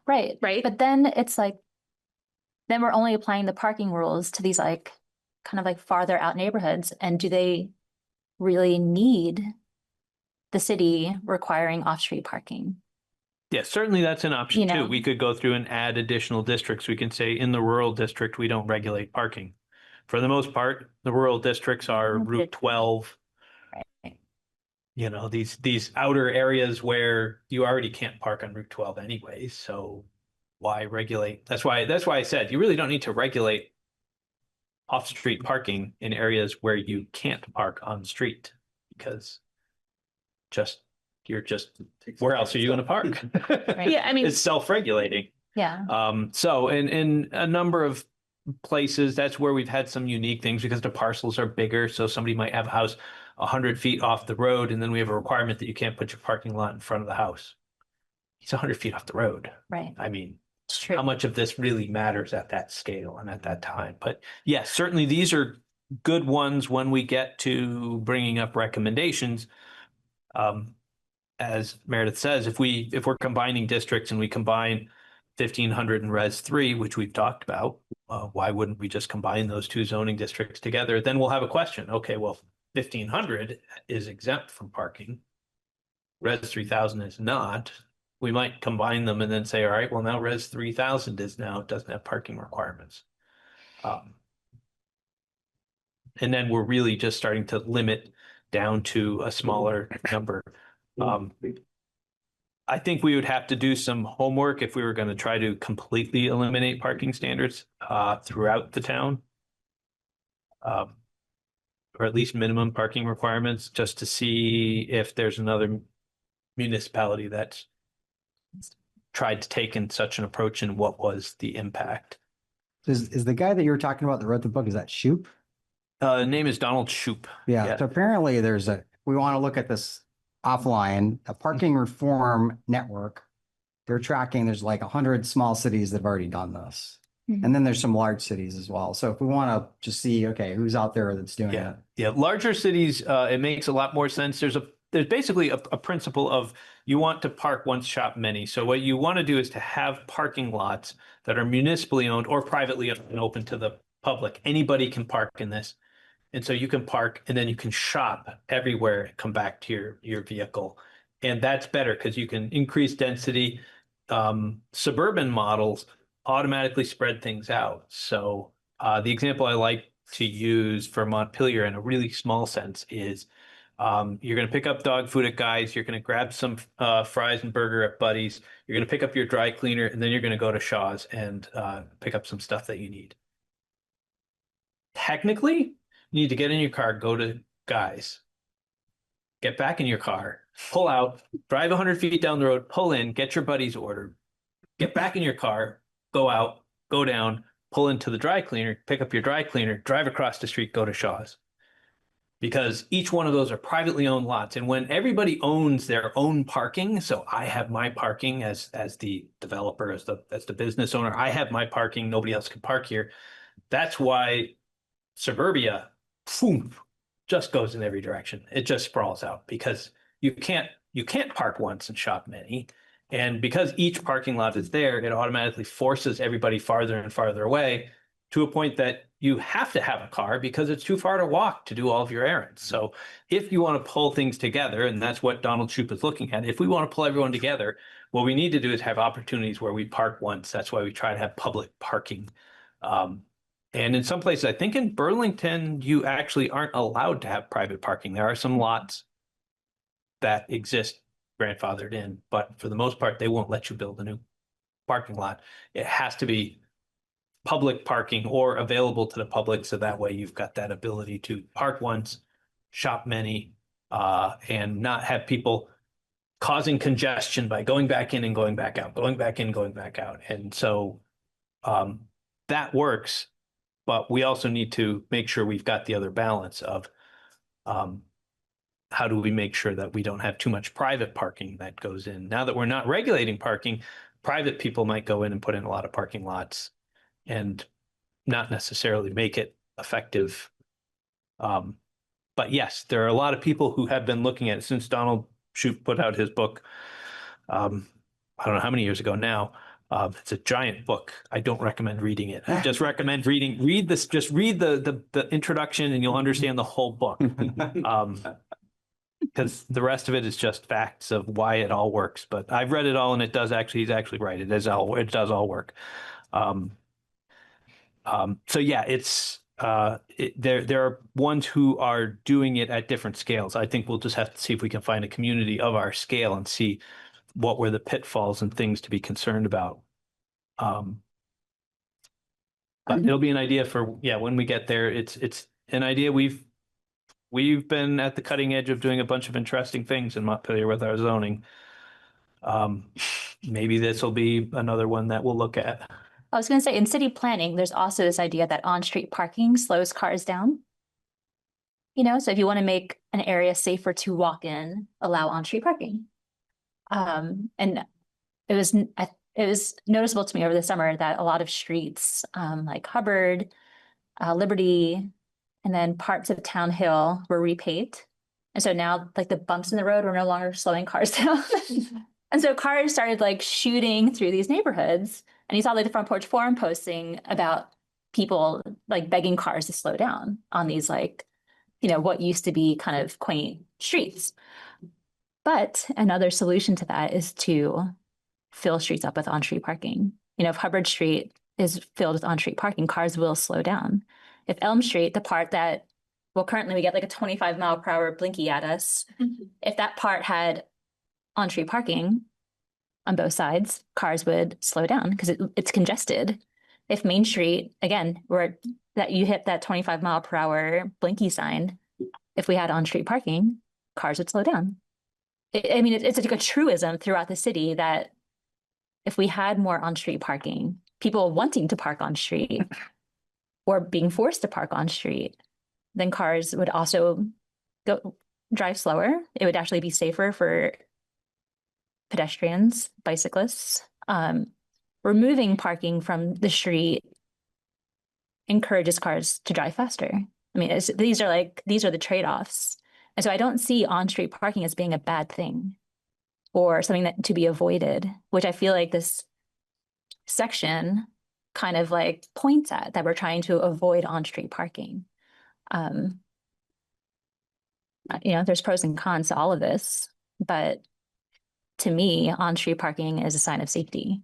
Right. Right. But then it's like, then we're only applying the parking rules to these like kind of like farther out neighborhoods. And do they really need the city requiring off-street parking? Yeah, certainly that's an option too. We could go through and add additional districts. We can say in the rural district, we don't regulate parking. For the most part, the rural districts are Route 12. Right. These outer areas where you already can't park on Route 12 anyways. So why regulate? That's why I said you really don't need to regulate off-street parking in areas where you can't park on the street because where else are you going to park? Right. Yeah, I mean, it's self-regulating. Yeah. So in a number of places, that's where we've had some unique things because the parcels are bigger. So somebody might have a house 100 feet off the road, and then we have a requirement that you can't put your parking lot in front of the house. he's 100 feet off the road. Right. I mean, It's true. how much of this really matters at that scale and at that time? But yes, certainly these are good ones when we get to bringing up recommendations. As Meredith says, if we're combining districts and we combine 1500 and Res 3, which we've talked about, why wouldn't we just combine those two zoning districts together? Then we'll have a question. Okay, well, 1500 is exempt from parking. Res 3000 is not. We might combine them and then say, all right, well, now Res 3000 doesn't have parking requirements. And then we're really just starting to limit down to a smaller number. I think we would have to do some homework if we were going to try to completely eliminate parking standards throughout the town. Or at least minimum parking requirements, just to see if there's another municipality that's tried to take in such an approach and what was the impact. Is the guy that you were talking about that wrote the book, is that Shoup? Name is Donald Shoup. Yeah. So apparently we want to look at this offline, a parking reform network. They're tracking, there's like 100 small cities that have already done this. And then there's some large cities as well. So if we want to just see, okay, who's out there that's doing it? Yeah, larger cities, it makes a lot more sense. There's basically a principle of you want to park once, shop many. So what you want to do is to have parking lots that are municipally owned or privately owned and open to the public. Anybody can park in this. And so you can park and then you can shop everywhere, come back to your vehicle. And that's better because you can increase density. Suburban models automatically spread things out. So the example I like to use for Montpelier in a really small sense is you're going to pick up dog food at Guy's, you're going to grab some fries and burger at Buddy's, you're going to pick up your dry cleaner, and then you're going to go to Shaw's and pick up some stuff that you need. Technically, you need to get in your car, go to Guy's, get back in your car, pull out, drive 100 feet down the road, pull in, get your Buddy's order, get back in your car, go out, go down, pull into the dry cleaner, pick up your dry cleaner, drive across the street, go to Shaw's. Because each one of those are privately owned lots. And when everybody owns their own parking, so I have my parking as the developer, as the business owner, I have my parking, nobody else can park here. That's why suburbia, boom, just goes in every direction. It just sprawls out because you can't park once and shop many. And because each parking lot is there, it automatically forces everybody farther and farther away to a point that you have to have a car because it's too far to walk to do all of your errands. So if you want to pull things together, and that's what Donald Shoup is looking at, if we want to pull everyone together, what we need to do is have opportunities where we park once. That's why we try to have public parking. And in some places, I think in Burlington, you actually aren't allowed to have private parking. There are some lots that exist grandfathered in, but for the most part, they won't let you build a new parking lot. It has to be public parking or available to the public. So that way you've got that ability to park once, shop many, and not have people causing congestion by going back in and going back out, going back in, going back out. And so that works, but we also need to make sure we've got the other balance of how do we make sure that we don't have too much private parking that goes in. Now that we're not regulating parking, private people might go in and put in a lot of parking lots and not necessarily make it effective. But yes, there are a lot of people who have been looking at it since Donald Shoup put out his book. I don't know how many years ago now. It's a giant book. I don't recommend reading it. I just recommend read this, just read the introduction and you'll understand the whole book. Because the rest of it is just facts of why it all works. But I've read it all and he's actually right. It does all work. So yeah, it's there are ones who are doing it at different scales. I think we'll just have to see if we can find a community of our scale and see what were the pitfalls and things to be concerned about. But it'll be an idea for, when we get there. It's an idea we've been at the cutting edge of doing a bunch of interesting things in Montpelier with our zoning. Maybe this will be another one that we'll look at. I was going to say, in city planning, there's also this idea that on-street parking slows cars down. So if you want to make an area safer to walk in, allow on-street parking. And it was noticeable to me over the summer that a lot of streets, like Hubbard, Liberty, and then parts of Town Hill were repaved. And so now like the bumps in the road were no longer slowing cars down. And so cars started like shooting through these neighborhoods. And you saw like the Front Porch Forum posting about people like begging cars to slow down on these like, what used to be kind of quaint streets. But another solution to that is to fill streets up with on-street parking. If Hubbard Street is filled with on-street parking, cars will slow down. If Elm Street, the part that, well, currently we get like a 25-mile-per-hour blinky at us. If that part had on-street parking on both sides, cars would slow down because it's congested. If Main Street, again, where that you hit that 25-mile-per-hour blinky sign, if we had on-street parking, cars would slow down. It's like a truism throughout the city that if we had more on-street parking, people wanting to park on street or being forced to park on street, then cars would also drive slower. It would actually be safer for pedestrians, bicyclists. Removing parking from the street encourages cars to drive faster. These are the trade-offs. And so I don't see on-street parking as being a bad thing or something that to be avoided, which I feel like this section kind of like points at, that we're trying to avoid on-street parking. There's pros and cons to all of this, but to me, on-street parking is a sign of safety.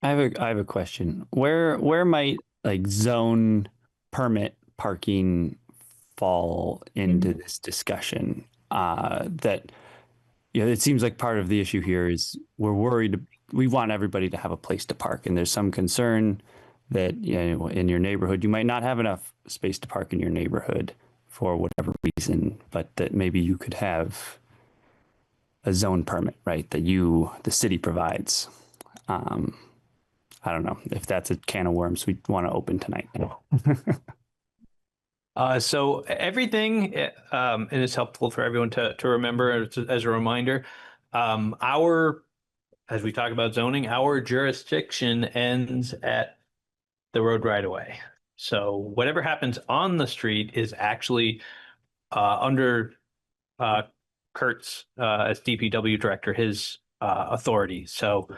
I have a question. Where might like zone permit parking fall into this discussion? That it seems like part of the issue here is we're worried. We want everybody to have a place to park, and there's some concern that in your neighborhood you might not have enough space to park in your neighborhood for whatever reason, but that maybe you could have a zone permit, right? That the city provides. I don't know if that's a can of worms we want to open tonight. So everything, and it's helpful for everyone to remember as a reminder, as we talk about zoning, our jurisdiction ends at the road right away. So whatever happens on the street is actually under Kurt's as DPW director, his authority. So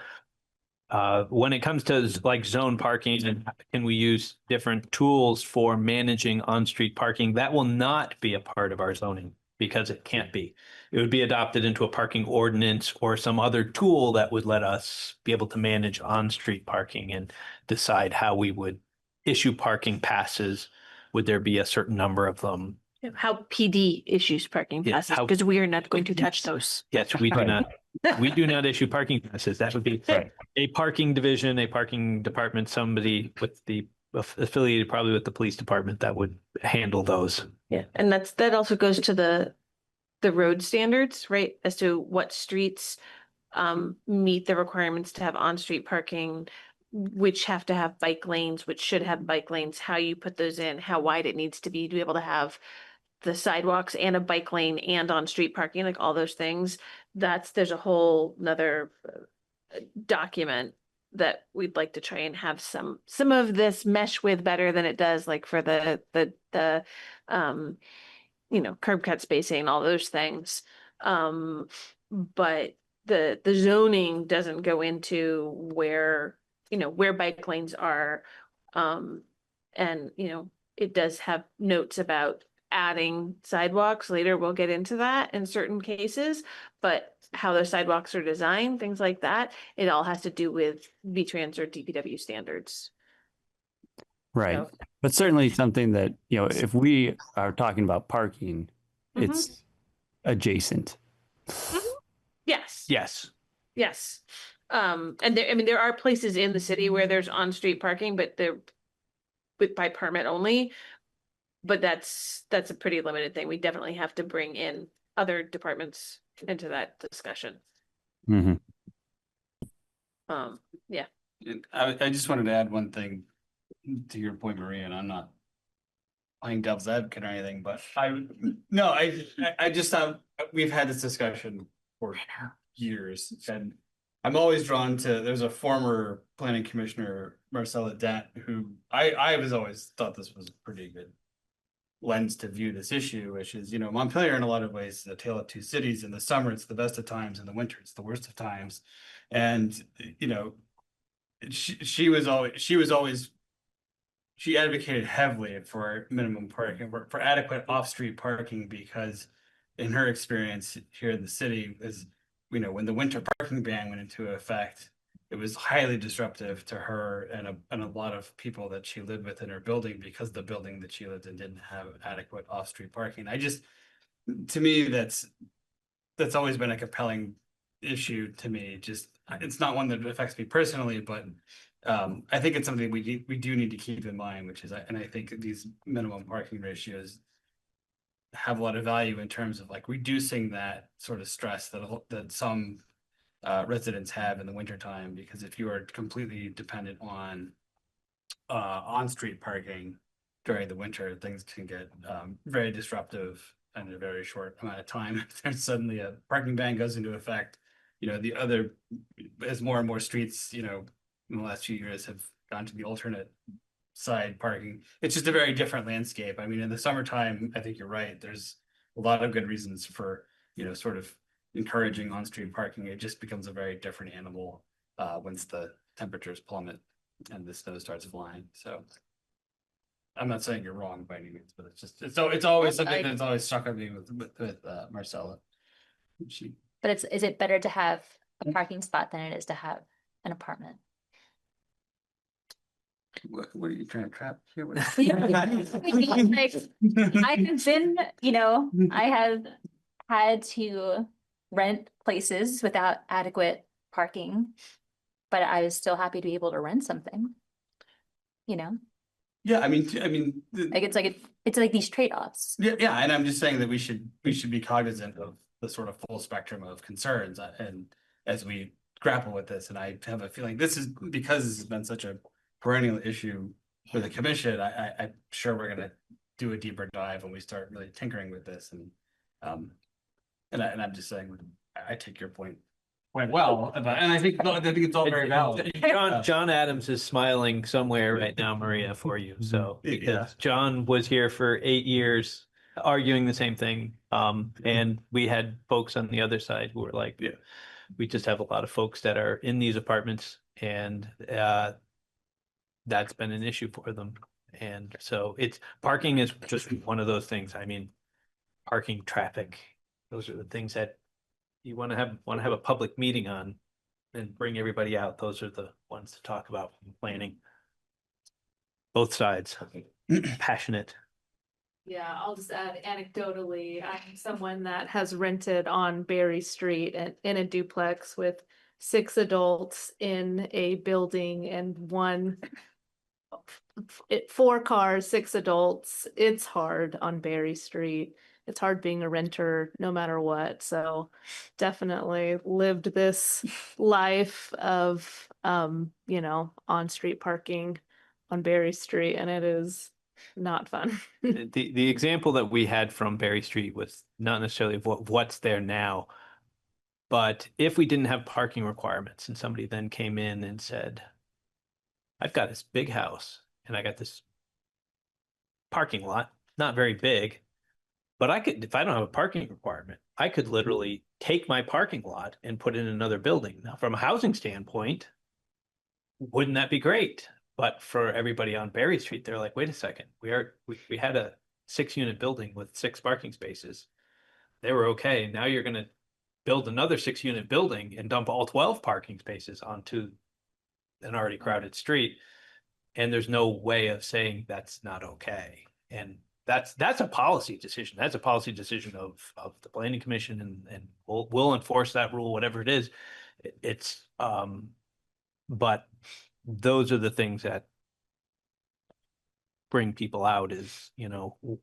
when it comes to like zone parking and can we use different tools for managing on-street parking, that will not be a part of our zoning because it can't be. It would be adopted into a parking ordinance or some other tool that would let us be able to manage on-street parking and decide how we would issue parking passes. Would there be a certain number of them? How PD issues parking passes, because we are not going to touch those. Yes, we do not. We do not issue parking passes. That would be a parking division, a parking department, somebody with the affiliated probably with the police department that would handle those. Yeah, and that also goes to the road standards, right? As to what streets meet the requirements to have on-street parking, which have to have bike lanes, which should have bike lanes, how you put those in, how wide it needs to be able to have the sidewalks and a bike lane and on-street parking, like all those things. There's a whole nother document that we'd like to try and have some of this mesh with better than it does, like for the curb cut spacing, all those things. But the zoning doesn't go into where bike lanes are. And it does have notes about adding sidewalks. Later we'll get into that in certain cases, but how those sidewalks are designed, things like that, it all has to do with VTrans or DPW standards. Right. So, but certainly something that, if we are talking about parking, it's adjacent. Yes. Yes. Yes. And there are places in the city where there's on-street parking, but they're by permit only. But that's a pretty limited thing. We definitely have to bring in other departments into that discussion. Mm-hmm. Yeah. I just wanted to add one thing to your point, Maria, and I'm not playing devil's advocate or anything, but I just thought we've had this discussion for years. And I'm always drawn to, there's a former planning commissioner, Marcella Dent, who I was always thought this was a pretty good lens to view this issue, which is, Montpelier in a lot of ways is a tale of two cities. In the summer, it's the best of times. In the winter, it's the worst of times. And, she advocated heavily for minimum parking, for adequate off-street parking, because in her experience here in the city is, when the winter parking ban went into effect, it was highly disruptive to her and a lot of people that she lived with in her building, because the building that she lived in didn't have adequate off-street parking. To me, that's always been a compelling issue to me. It's not one that affects me personally, but I think it's something we do need to keep in mind, which is, and I think these minimum parking ratios have a lot of value in terms of like reducing that sort of stress that some residents have in the wintertime, because if you are completely dependent on street parking during the winter, things can get very disruptive in a very short amount of time. There's suddenly a parking ban goes into effect, as more and more streets, in the last few years have gone to the alternate side parking, it's just a very different landscape. I mean, in the summertime, I think you're right. There's a lot of good reasons for, sort of encouraging on-street parking. It just becomes a very different animal once the temperatures plummet and the snow starts flying. So I'm not saying you're wrong by any means, but it's always something that's always stuck with me with Marcella. But is it better to have a parking spot than it is to have an apartment? What are you trying to trap here? I've been, I have had to rent places without adequate parking, but I was still happy to be able to rent something. Yeah, I mean, it's like these trade-offs. Yeah, and I'm just saying that we should be cognizant of the sort of full spectrum of concerns, and as we grapple with this, and I have a feeling because this has been such a perennial issue for the commission. I'm sure we're going to do a deeper dive when we start really tinkering with this, and I'm just saying, I take your point quite well, and I think it's all very valid. John Adams is smiling somewhere right now, Maria, for you. So because John was here for 8 years arguing the same thing, and we had folks on the other side who were like, we just have a lot of folks that are in these apartments, and that's been an issue for them. And so parking is just one of those things. I mean, parking, traffic, those are the things that you want to have a public meeting on and bring everybody out. Those are the ones to talk about planning. Both sides, passionate. Yeah, I'll just add anecdotally, I'm someone that has rented on Berry Street in a duplex with 6 adults in a building and 4 cars, 6 adults. It's hard on Berry Street. It's hard being a renter no matter what. So definitely lived this life of, on-street parking on Berry Street, and it is not fun. The example that we had from Berry Street was not necessarily what's there now, but if we didn't have parking requirements and somebody then came in and said, I've got this big house and I got this parking lot, not very big, but if I don't have a parking requirement, I could literally take my parking lot and put in another building. Now, from a housing standpoint, wouldn't that be great? But for everybody on Berry Street, they're like, wait a second, we had a 6-unit building with 6 parking spaces. They were okay. Now you're going to build another 6-unit building and dump all 12 parking spaces onto an already crowded street. And there's no way of saying that's not okay. And that's a policy decision. That's a policy decision of the planning commission, and we'll enforce that rule, whatever it is. But those are the things that bring people out is,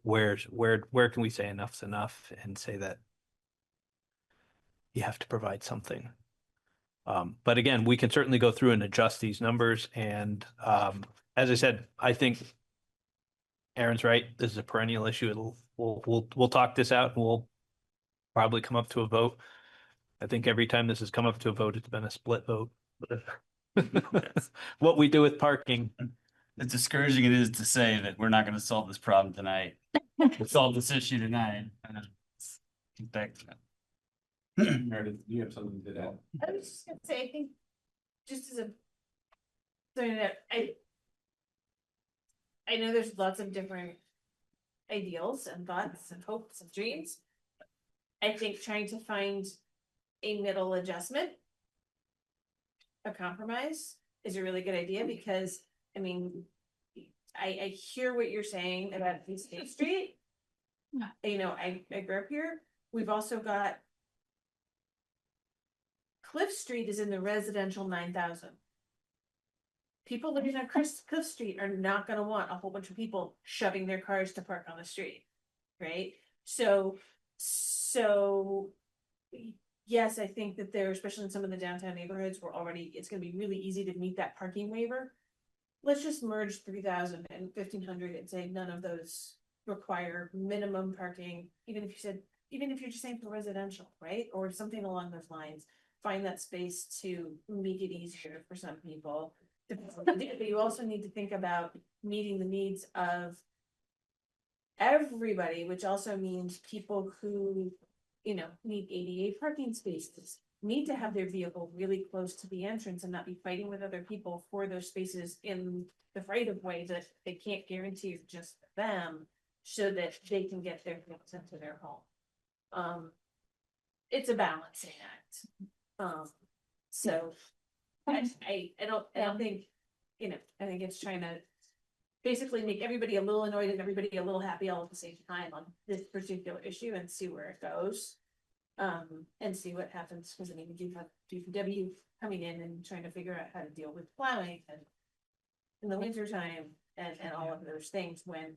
where can we say enough's enough and say that you have to provide something. But again, we can certainly go through and adjust these numbers. And as I said, I think Aaron's right. This is a perennial issue. We'll talk this out, and we'll probably come up to a vote I think every time this has come up to a vote, it's been a split vote. What we do with parking. As discouraging it is to say that we're not going to solve this problem tonight, solve this issue tonight. Get back to that. Meredith, you have something to add? I was just gonna say, I think just as a something that I know there's lots of different ideals and thoughts and hopes and dreams. I think trying to find a middle adjustment, a compromise, is a really good idea because, I mean, I hear what you're saying about State Street. You know, I grew up here. We've also got Cliff Street is in the residential 9,000. People living on Cliff Street are not gonna want a whole bunch of people shoving their cars to park on the street, right? So yes, I think that there, especially in some of the downtown neighborhoods, it's gonna be really easy to meet that parking waiver. Let's just merge 3,000 and 1,500 and say none of those require minimum parking, even if you're just saying for residential, right? Or something along those lines. Find that space to make it easier for some people. But you also need to think about meeting the needs of everybody, which also means people who, you know, need ADA parking spaces, need to have their vehicle really close to the entrance and not be fighting with other people for those spaces in the right of way that they can't guarantee just them, so that they can get their vehicles into their home. It's a balancing act. So I don't think, you know, I think it's trying to basically make everybody a little annoyed and everybody a little happy all at the same time on this particular issue and see where it goes. And see what happens, because I mean, we do have DPW coming in and trying to figure out how to deal with plowing and in the winter time and all of those things when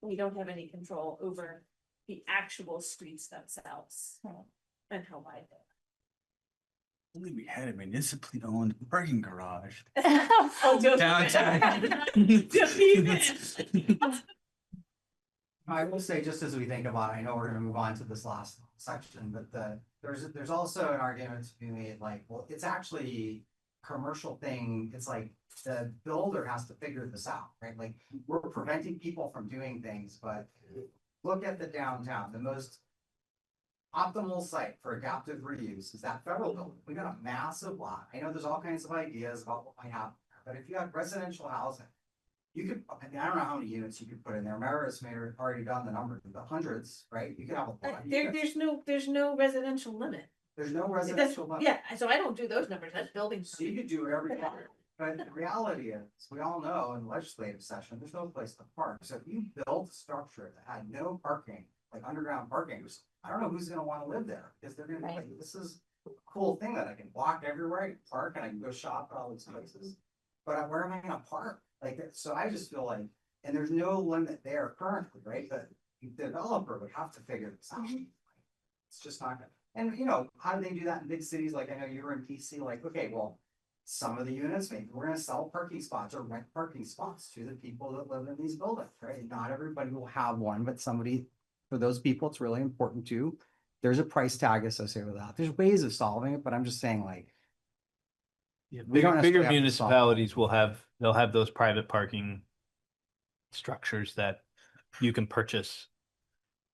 we don't have any control over the actual streets themselves and how wide they are. Only we had a municipally owned parking garage. Oh, Downtown. I will say, just as we think about it, I know we're gonna move on to this last section, but there's also an argument to be made, like, well, it's actually a commercial thing. It's like the builder has to figure this out, right? Like, we're preventing people from doing things, but look at the downtown, the most optimal site for adaptive reuse is that federal building. We got a massive lot. I know there's all kinds of ideas about what might happen, but if you have residential housing, you could, I mean, I don't know how many units you could put in there. Meredith's already done the number, the hundreds, right? You could have a lot. There's no residential limit. There's no residential limit. Yeah, so I don't do those numbers, that's buildings. So you could do whatever you want. But the reality is, we all know in legislative session, there's no place to park. So if you build a structure that had no parking, like underground parking, I don't know who's gonna wanna live there, because they're gonna be like, this is a cool thing that I can walk everywhere, I can park, and I can go shop at all these places. But where am I gonna park? Like, so I just feel like, and there's no limit there currently, right? But the developer would have to figure this out. It's just not gonna, and you know, how do they do that in big cities? Like, I know you were in PC, like, okay, well, some of the units, maybe we're gonna sell parking spots or rent parking spots to the people that live in these buildings, right? Not everybody will have one, but somebody, for those people, it's really important too. There's a price tag associated with that. There's ways of solving it, but I'm just saying, like, Yeah, we don't bigger necessarily have to municipalities they'll have those private parking structures that you can purchase.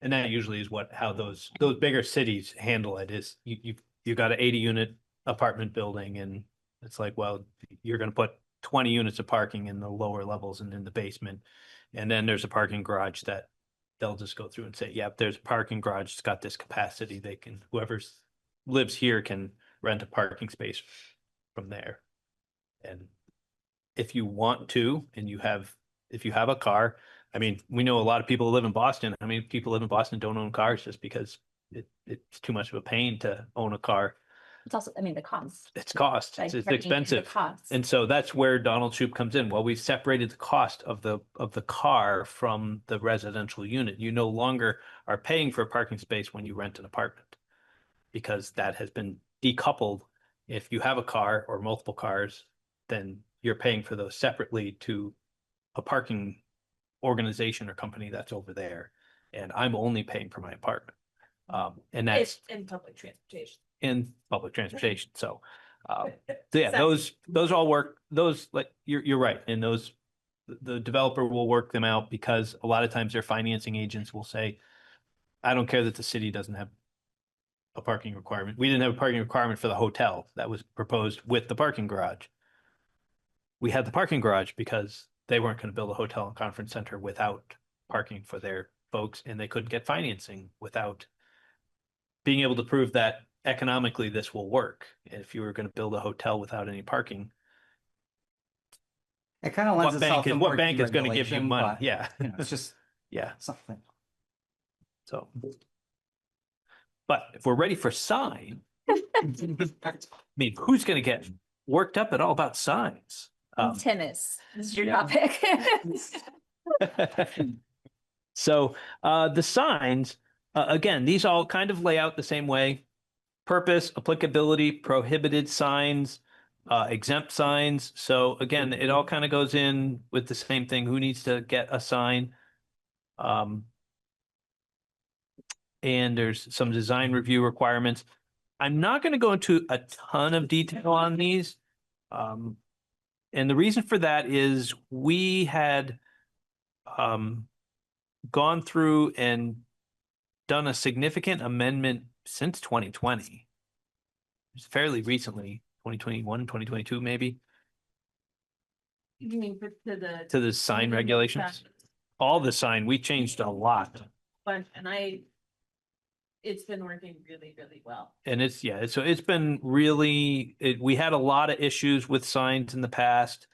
And that usually is how those bigger cities handle it, is you got an 80 unit apartment building, and it's like, well, you're going to put 20 units of parking in the lower levels and in the basement. And then there's a parking garage that they'll just go through and say, yeah, there's a parking garage, it's got this capacity. Whoever lives here can rent a parking space from there. And if you want to, and if you have a car, I mean, we know a lot of people who live in Boston. I mean, people live in Boston don't own cars just because it's too much of a pain to own a car. It's also, I mean, the cost. It's cost. Like, It's parking expensive. the cost. And so that's where Donald Shoup comes in. Well, we've separated the cost of the car from the residential unit. You no longer are paying for a parking space when you rent an apartment, because that has been decoupled. If you have a car or multiple cars, then you're paying for those separately to a parking organization or company that's over there. And I'm only paying for my apartment. And that's In public transportation. and public transportation. So yeah, those all work. Those, like, you're right. And those, the developer will work them out, because a lot of times their financing agents will say, I don't care that the city doesn't have a parking requirement. We didn't have a parking requirement for the hotel that was proposed with the parking garage. We had the parking garage because they weren't going to build a hotel and conference center without parking for their folks, and they couldn't get financing without being able to prove that economically this will work. If you were going to build a hotel without any parking, It kind of lends itself to what bank is going to give you regulation, money? but, Yeah. you know, it's just Yeah. something. So, but if we're ready for sign, I mean, who's going to get worked up at all about signs? Tim is, this is your yeah. topic. So the signs, again, these all kind of lay out the same way: purpose, applicability, prohibited signs, exempt signs. So again, it all kind of goes in with the same thing. Who needs to get a sign? And there's some design review requirements. I'm not going to go into a ton of detail on these. And the reason for that is we had gone through and done a significant amendment since 2020. It's fairly recently, 2021, 2022, maybe. You mean to the sign regulations? All the sign, we changed a lot. But, it's been working really, really well. And so it's been really, we had a lot of issues with signs in the past.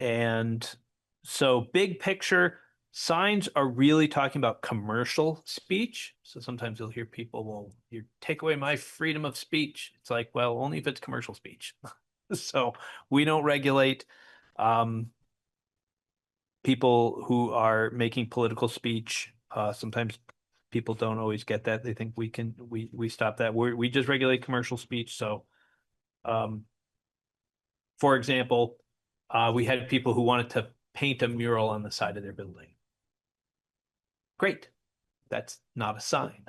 And so big picture, signs are really talking about commercial speech. So sometimes you'll hear people, well, you take away my freedom of speech. It's like, well, only if it's commercial speech. So we don't regulate people who are making political speech. Sometimes people don't always get that. They think we stop that. We just regulate commercial speech. So, for example, we had people who wanted to paint a mural on the side of their building. Great. That's not a sign,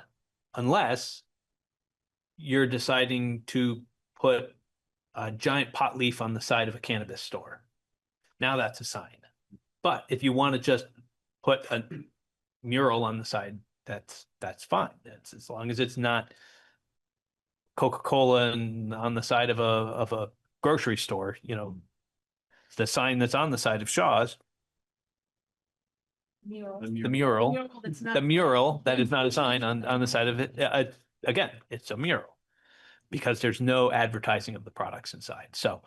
unless you're deciding to put a giant pot leaf on the side of a cannabis store. Now that's a sign. But if you want to just put a mural on the side, that's fine. That's as long as it's not Coca-Cola on the side of a grocery store. You know, the sign that's on the side of Shaw's, the mural that is not a sign on the side of it. Again, it's a mural because there's no advertising of the products inside. So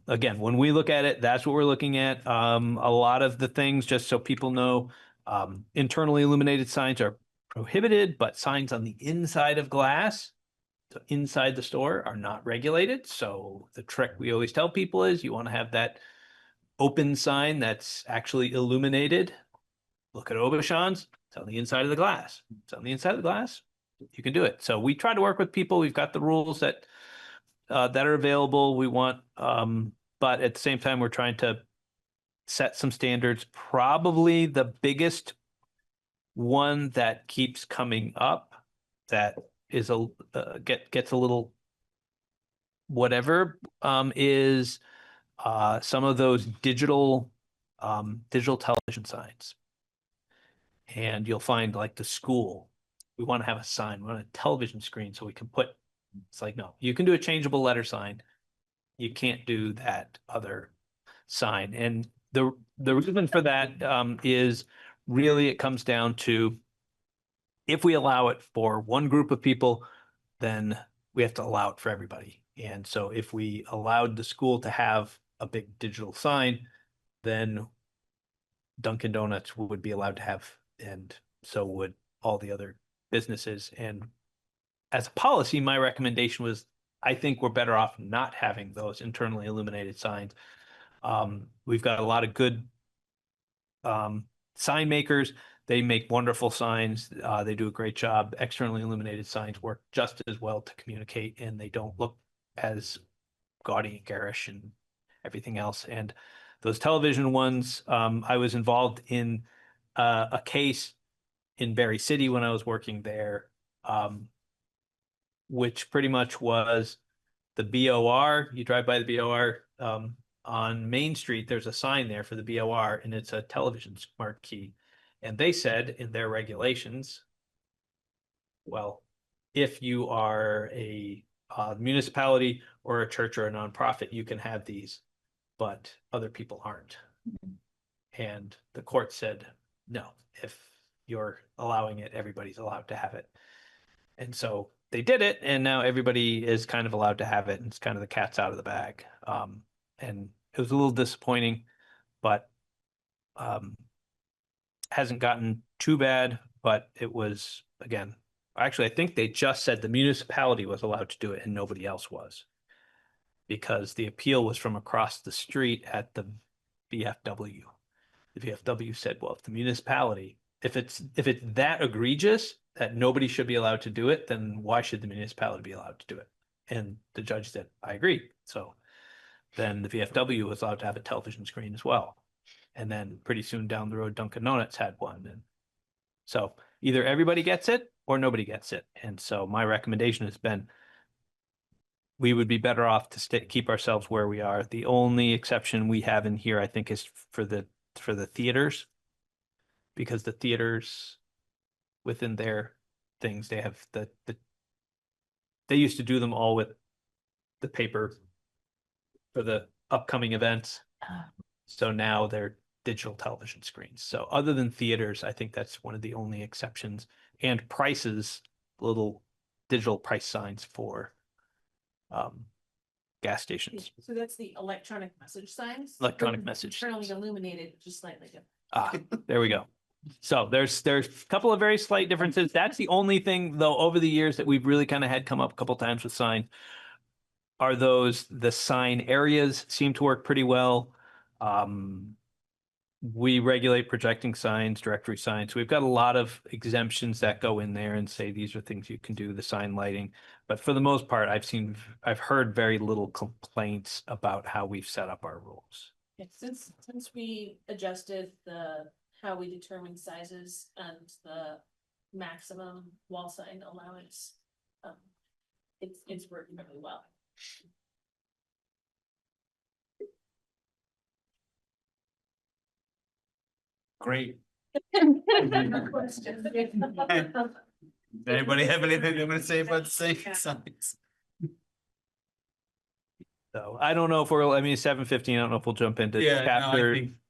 again, when we look at it, that's what we're looking at. A lot of the things, just so people know, internally illuminated signs are prohibited, but signs on the inside of glass, so inside the store, are not regulated. So the trick we always tell people is you want to have that open sign that's actually illuminated. Look at Aubuchon's, it's on the inside of the glass. It's on the inside of the glass. You can do it. So we try to work with people. We've got the rules that are available. We want, but at the same time, we're trying to set some standards. Probably the biggest one that keeps coming up that is gets a little whatever is some of those digital television signs. And you'll find, like, the school, we want to have a sign, we want a television screen so we can put, it's like, no, you can do a changeable letter sign. You can't do that other sign. And the reason for that is really, it comes down to, if we allow it for one group of people, then we have to allow it for everybody. And so if we allowed the school to have a big digital sign, then Dunkin' Donuts would be allowed to have, and so would all the other businesses. And as a policy, my recommendation was, I think we're better off not having those internally illuminated signs. We've got a lot of good sign makers. They make wonderful signs. They do a great job. Externally illuminated signs work just as well to communicate, and they don't look as gaudy and garish and everything else. And those television ones, I was involved in a case in Berry City when I was working there. which pretty much was the BOR. You drive by the BOR on Main Street, there's a sign there for the BOR, and it's a television marquee. And they said in their regulations, well, if you are a municipality or a church or a nonprofit, you can have these, but other people aren't. And the court said, no, if you're allowing it, everybody's allowed to have it. And so they did it, and now everybody is kind of allowed to have it, and it's kind of the cat's out of the bag. And it was a little disappointing, but hasn't gotten too bad, but it was, again, actually, I think they just said the municipality was allowed to do it and nobody else was. Because the appeal was from across the street at the VFW. The VFW said, well, if the municipality, if it's that egregious that nobody should be allowed to do it, then why should the municipality be allowed to do it? And the judge said, I agree. So then the VFW was allowed to have a television screen as well. And then pretty soon down the road, Dunkin' Donuts had one. And so either everybody gets it or nobody gets it. And so my recommendation has been we would be better off to keep ourselves where we are. The only exception we have in here, I think, is for the theaters, because the theaters within their things, they have they used to do them all with the paper for the upcoming events. So now they're digital television screens. So other than theaters, I think that's one of the only exceptions. And prices, little digital price signs for gas stations. So that's the electronic message signs? Electronic message Internally signs. illuminated, just slightly different. There we go. So there's a couple of very slight differences. That's the only thing, though, over the years that we've really kind of had come up a couple times with sign are the sign areas seem to work pretty well. We regulate projecting signs, directory signs. We've got a lot of exemptions that go in there and say these are things you can do, the sign lighting. But for the most part, I've heard very little complaints about how we've set up our rules. Yeah, since we adjusted how we determine sizes and the maximum wall sign allowance, it's working really well. Great. No question. Anybody have anything they want to say about the same signs? So I don't know if I mean, 7:15, I don't know if we'll jump into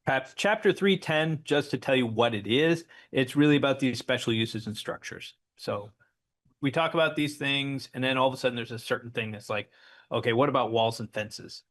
perhaps chapter 310, just to tell you what it is. It's really about these special uses and structures. So we talk about these things, and then all of a sudden there's a certain thing that's like, okay, what about walls and fences?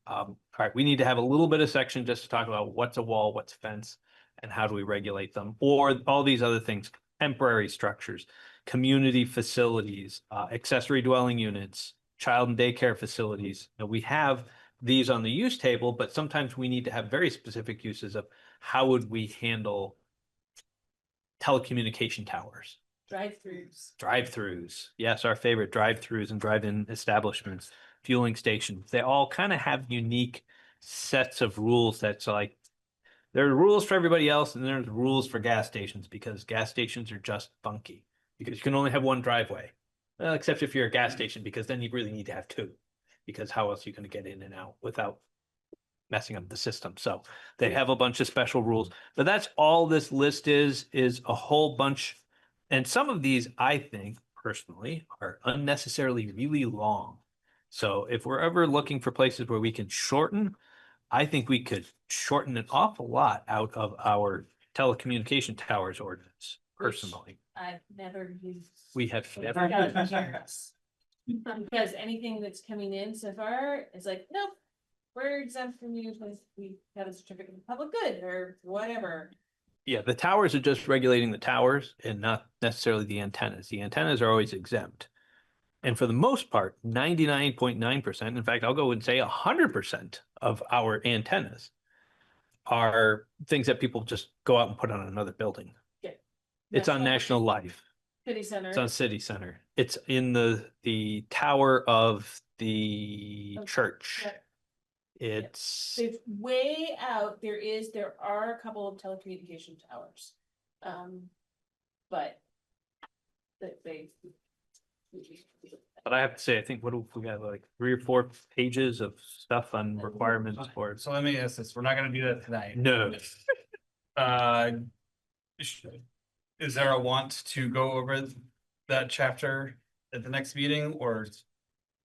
All right, we need to have a little bit of section just to talk about what's a wall, what's a fence, and how do we regulate them, or all these other things, temporary structures, community facilities, accessory dwelling units, child and daycare facilities. Now, we have these on the use table, but sometimes we need to have very specific uses of how would we handle telecommunication towers. Drive-throughs. Yes, our favorite drive-throughs and drive-in establishments, fueling stations. They all kind of have unique sets of rules that's like, there are rules for everybody else and there's rules for gas stations because gas stations are just funky because you can only have one driveway. Well, except if you're a gas station, because then you really need to have two, because how else are you going to get in and out without messing up the system? So they have a bunch of special rules, but that's all this list is a whole bunch. And some of these, I think personally, are unnecessarily really long. So if we're ever looking for places where we can shorten, I think we could shorten an awful lot out of our telecommunication towers ordinance personally. I've never used. We have never used. Because anything that's coming in so far, it's like, nope, we're exempt from you because we have a certificate of public good or whatever. Yeah, the towers are just regulating the towers and not necessarily the antennas. The antennas are always exempt. And for the most part, 99.9%, in fact, I'll go and say 100% of our antennas are things that people just go out and put on another building. Yeah. It's on National Life. City Center. It's on City Center. It's in the tower of the church. Yeah. It's way out. There are a couple of telecommunication towers. But that they. But I have to say, I think, what if we got like 3 or 4 pages of stuff on requirements for it? So let me ask this, we're not gonna do that tonight. No. Uh, is there a want to go over that chapter at the next meeting, or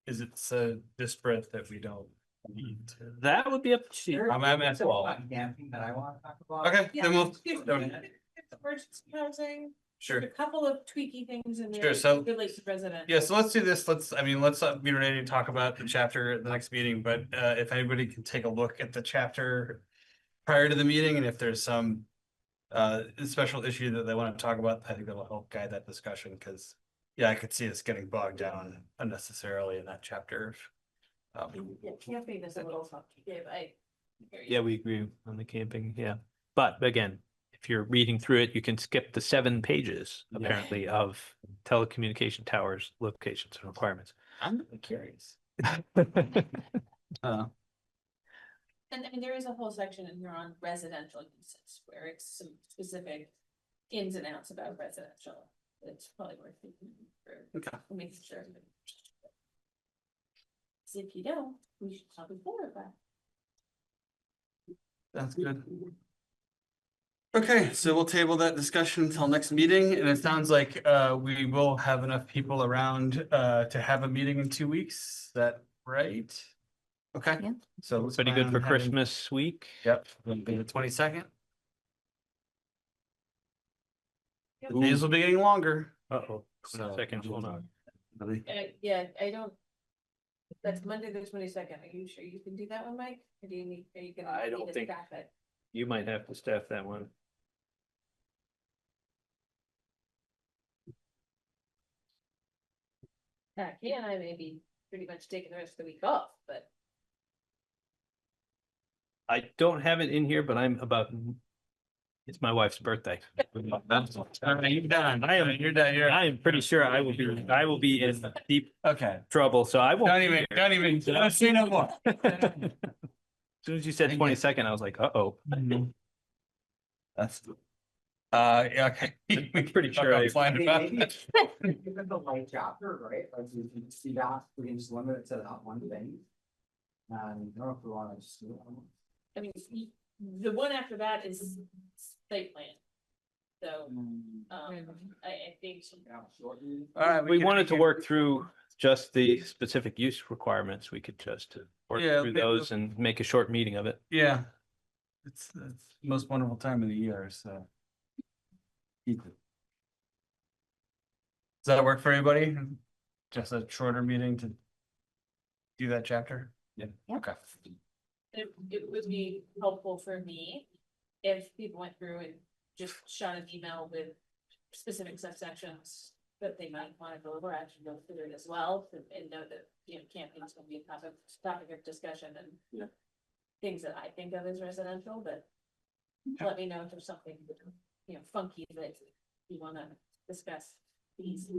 is it so disparate that we don't need to? That would be up to you. I'm at fault. Camping that I want to talk about. Okay, Yeah, then we'll, emergency housing, sure. a couple of tweaky things in there. Sure, so- that relate to residential. Yeah, so let's do this. Let's be ready to talk about the chapter at the next meeting, but if anybody can take a look at the chapter prior to the meeting, and if there's some special issue that they want to talk about, I think that'll help guide that discussion, because yeah, I could see us getting bogged down unnecessarily in that chapter. Yeah, camping is a little funky, Dave, Yeah, we agree on the camping, yeah. But again, if you're reading through it, you can skip the 7 pages Yeah. apparently of telecommunication towers, locations and requirements. I'm really curious. And I mean, there is a whole section in here on residential uses where it's some specific ins and outs about residential. It's probably worth thinking through. Okay. And making sure. So if you don't, we should probably forward that. That's good. Okay, so we'll table that discussion until next meeting, and it sounds like we will have enough people around to have a meeting in 2 weeks. Is that right? Okay. Yeah. So let's Pretty plan good for on having- Christmas week. Yep, it'll be the 22nd. Yep. The days will be getting longer. Uh-oh. So- Second, hold on. Yeah, I don't. That's Monday the 22nd. Are you sure you can do that one, Mike? Or do you need, are you gonna? I don't need to think- staff it? You might have to staff that one. Yeah, and I may be pretty much taking the rest of the week off, but. I don't have it in here, but it's my wife's birthday. All right, you're done. You're done. I am pretty sure I will be in deep Okay. trouble, so I won't. Don't even, say no more. As soon as you said 22nd, I was like, uh-oh. That's. Yeah, okay. I'm pretty sure I. Fine about that. Given the light chapter, right, like you can see that, we can just limit it to that one thing. And I don't know if we want to just do it. I mean, the one after that is site plan. So, I think. All right. We wanted to work through just the specific use requirements. We could just work Yeah, through but- those and make a short meeting of it. Yeah. It's the most wonderful time of the year, so. Keep it. Does that work for everybody? Just a shorter meeting to do that chapter? Yeah. Okay. It would be helpful for me if people went through and just shot an email with specific subsections that they might want to go over, actually go through it as well, and know that, camping is gonna be a topic of discussion and things that I think of as residential, but let me know if there's something, funky that you wanna discuss, please.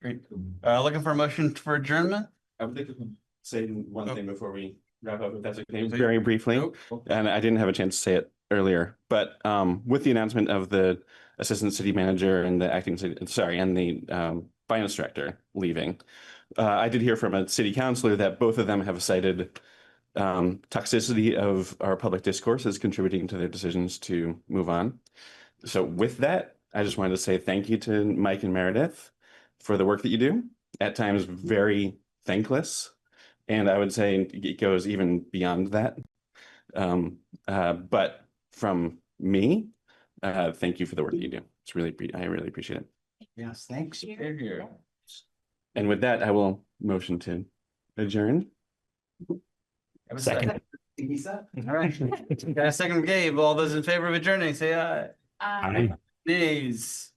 Great. Looking for a motion for adjournment? I would like to say one thing before we wrap up, if that's okay, Please. very briefly. Nope. And I didn't have a chance to say it earlier, but with the announcement of the assistant city manager and the and the finance director leaving, I did hear from a city councilor that both of them have cited toxicity of our public discourse as contributing to their decisions to move on. So with that, I just wanted to say thank you to Mike and Meredith for the work that you do, at times very thankless. And I would say it goes even beyond that. But from me, thank you for the work that you do. It's really, I really appreciate it. Yes, thanks. Here. And with that, I will motion to adjourn. Have a Second. All right. Got a second, Gabe. All those in favor of adjourning, say aye. Aye. Nays.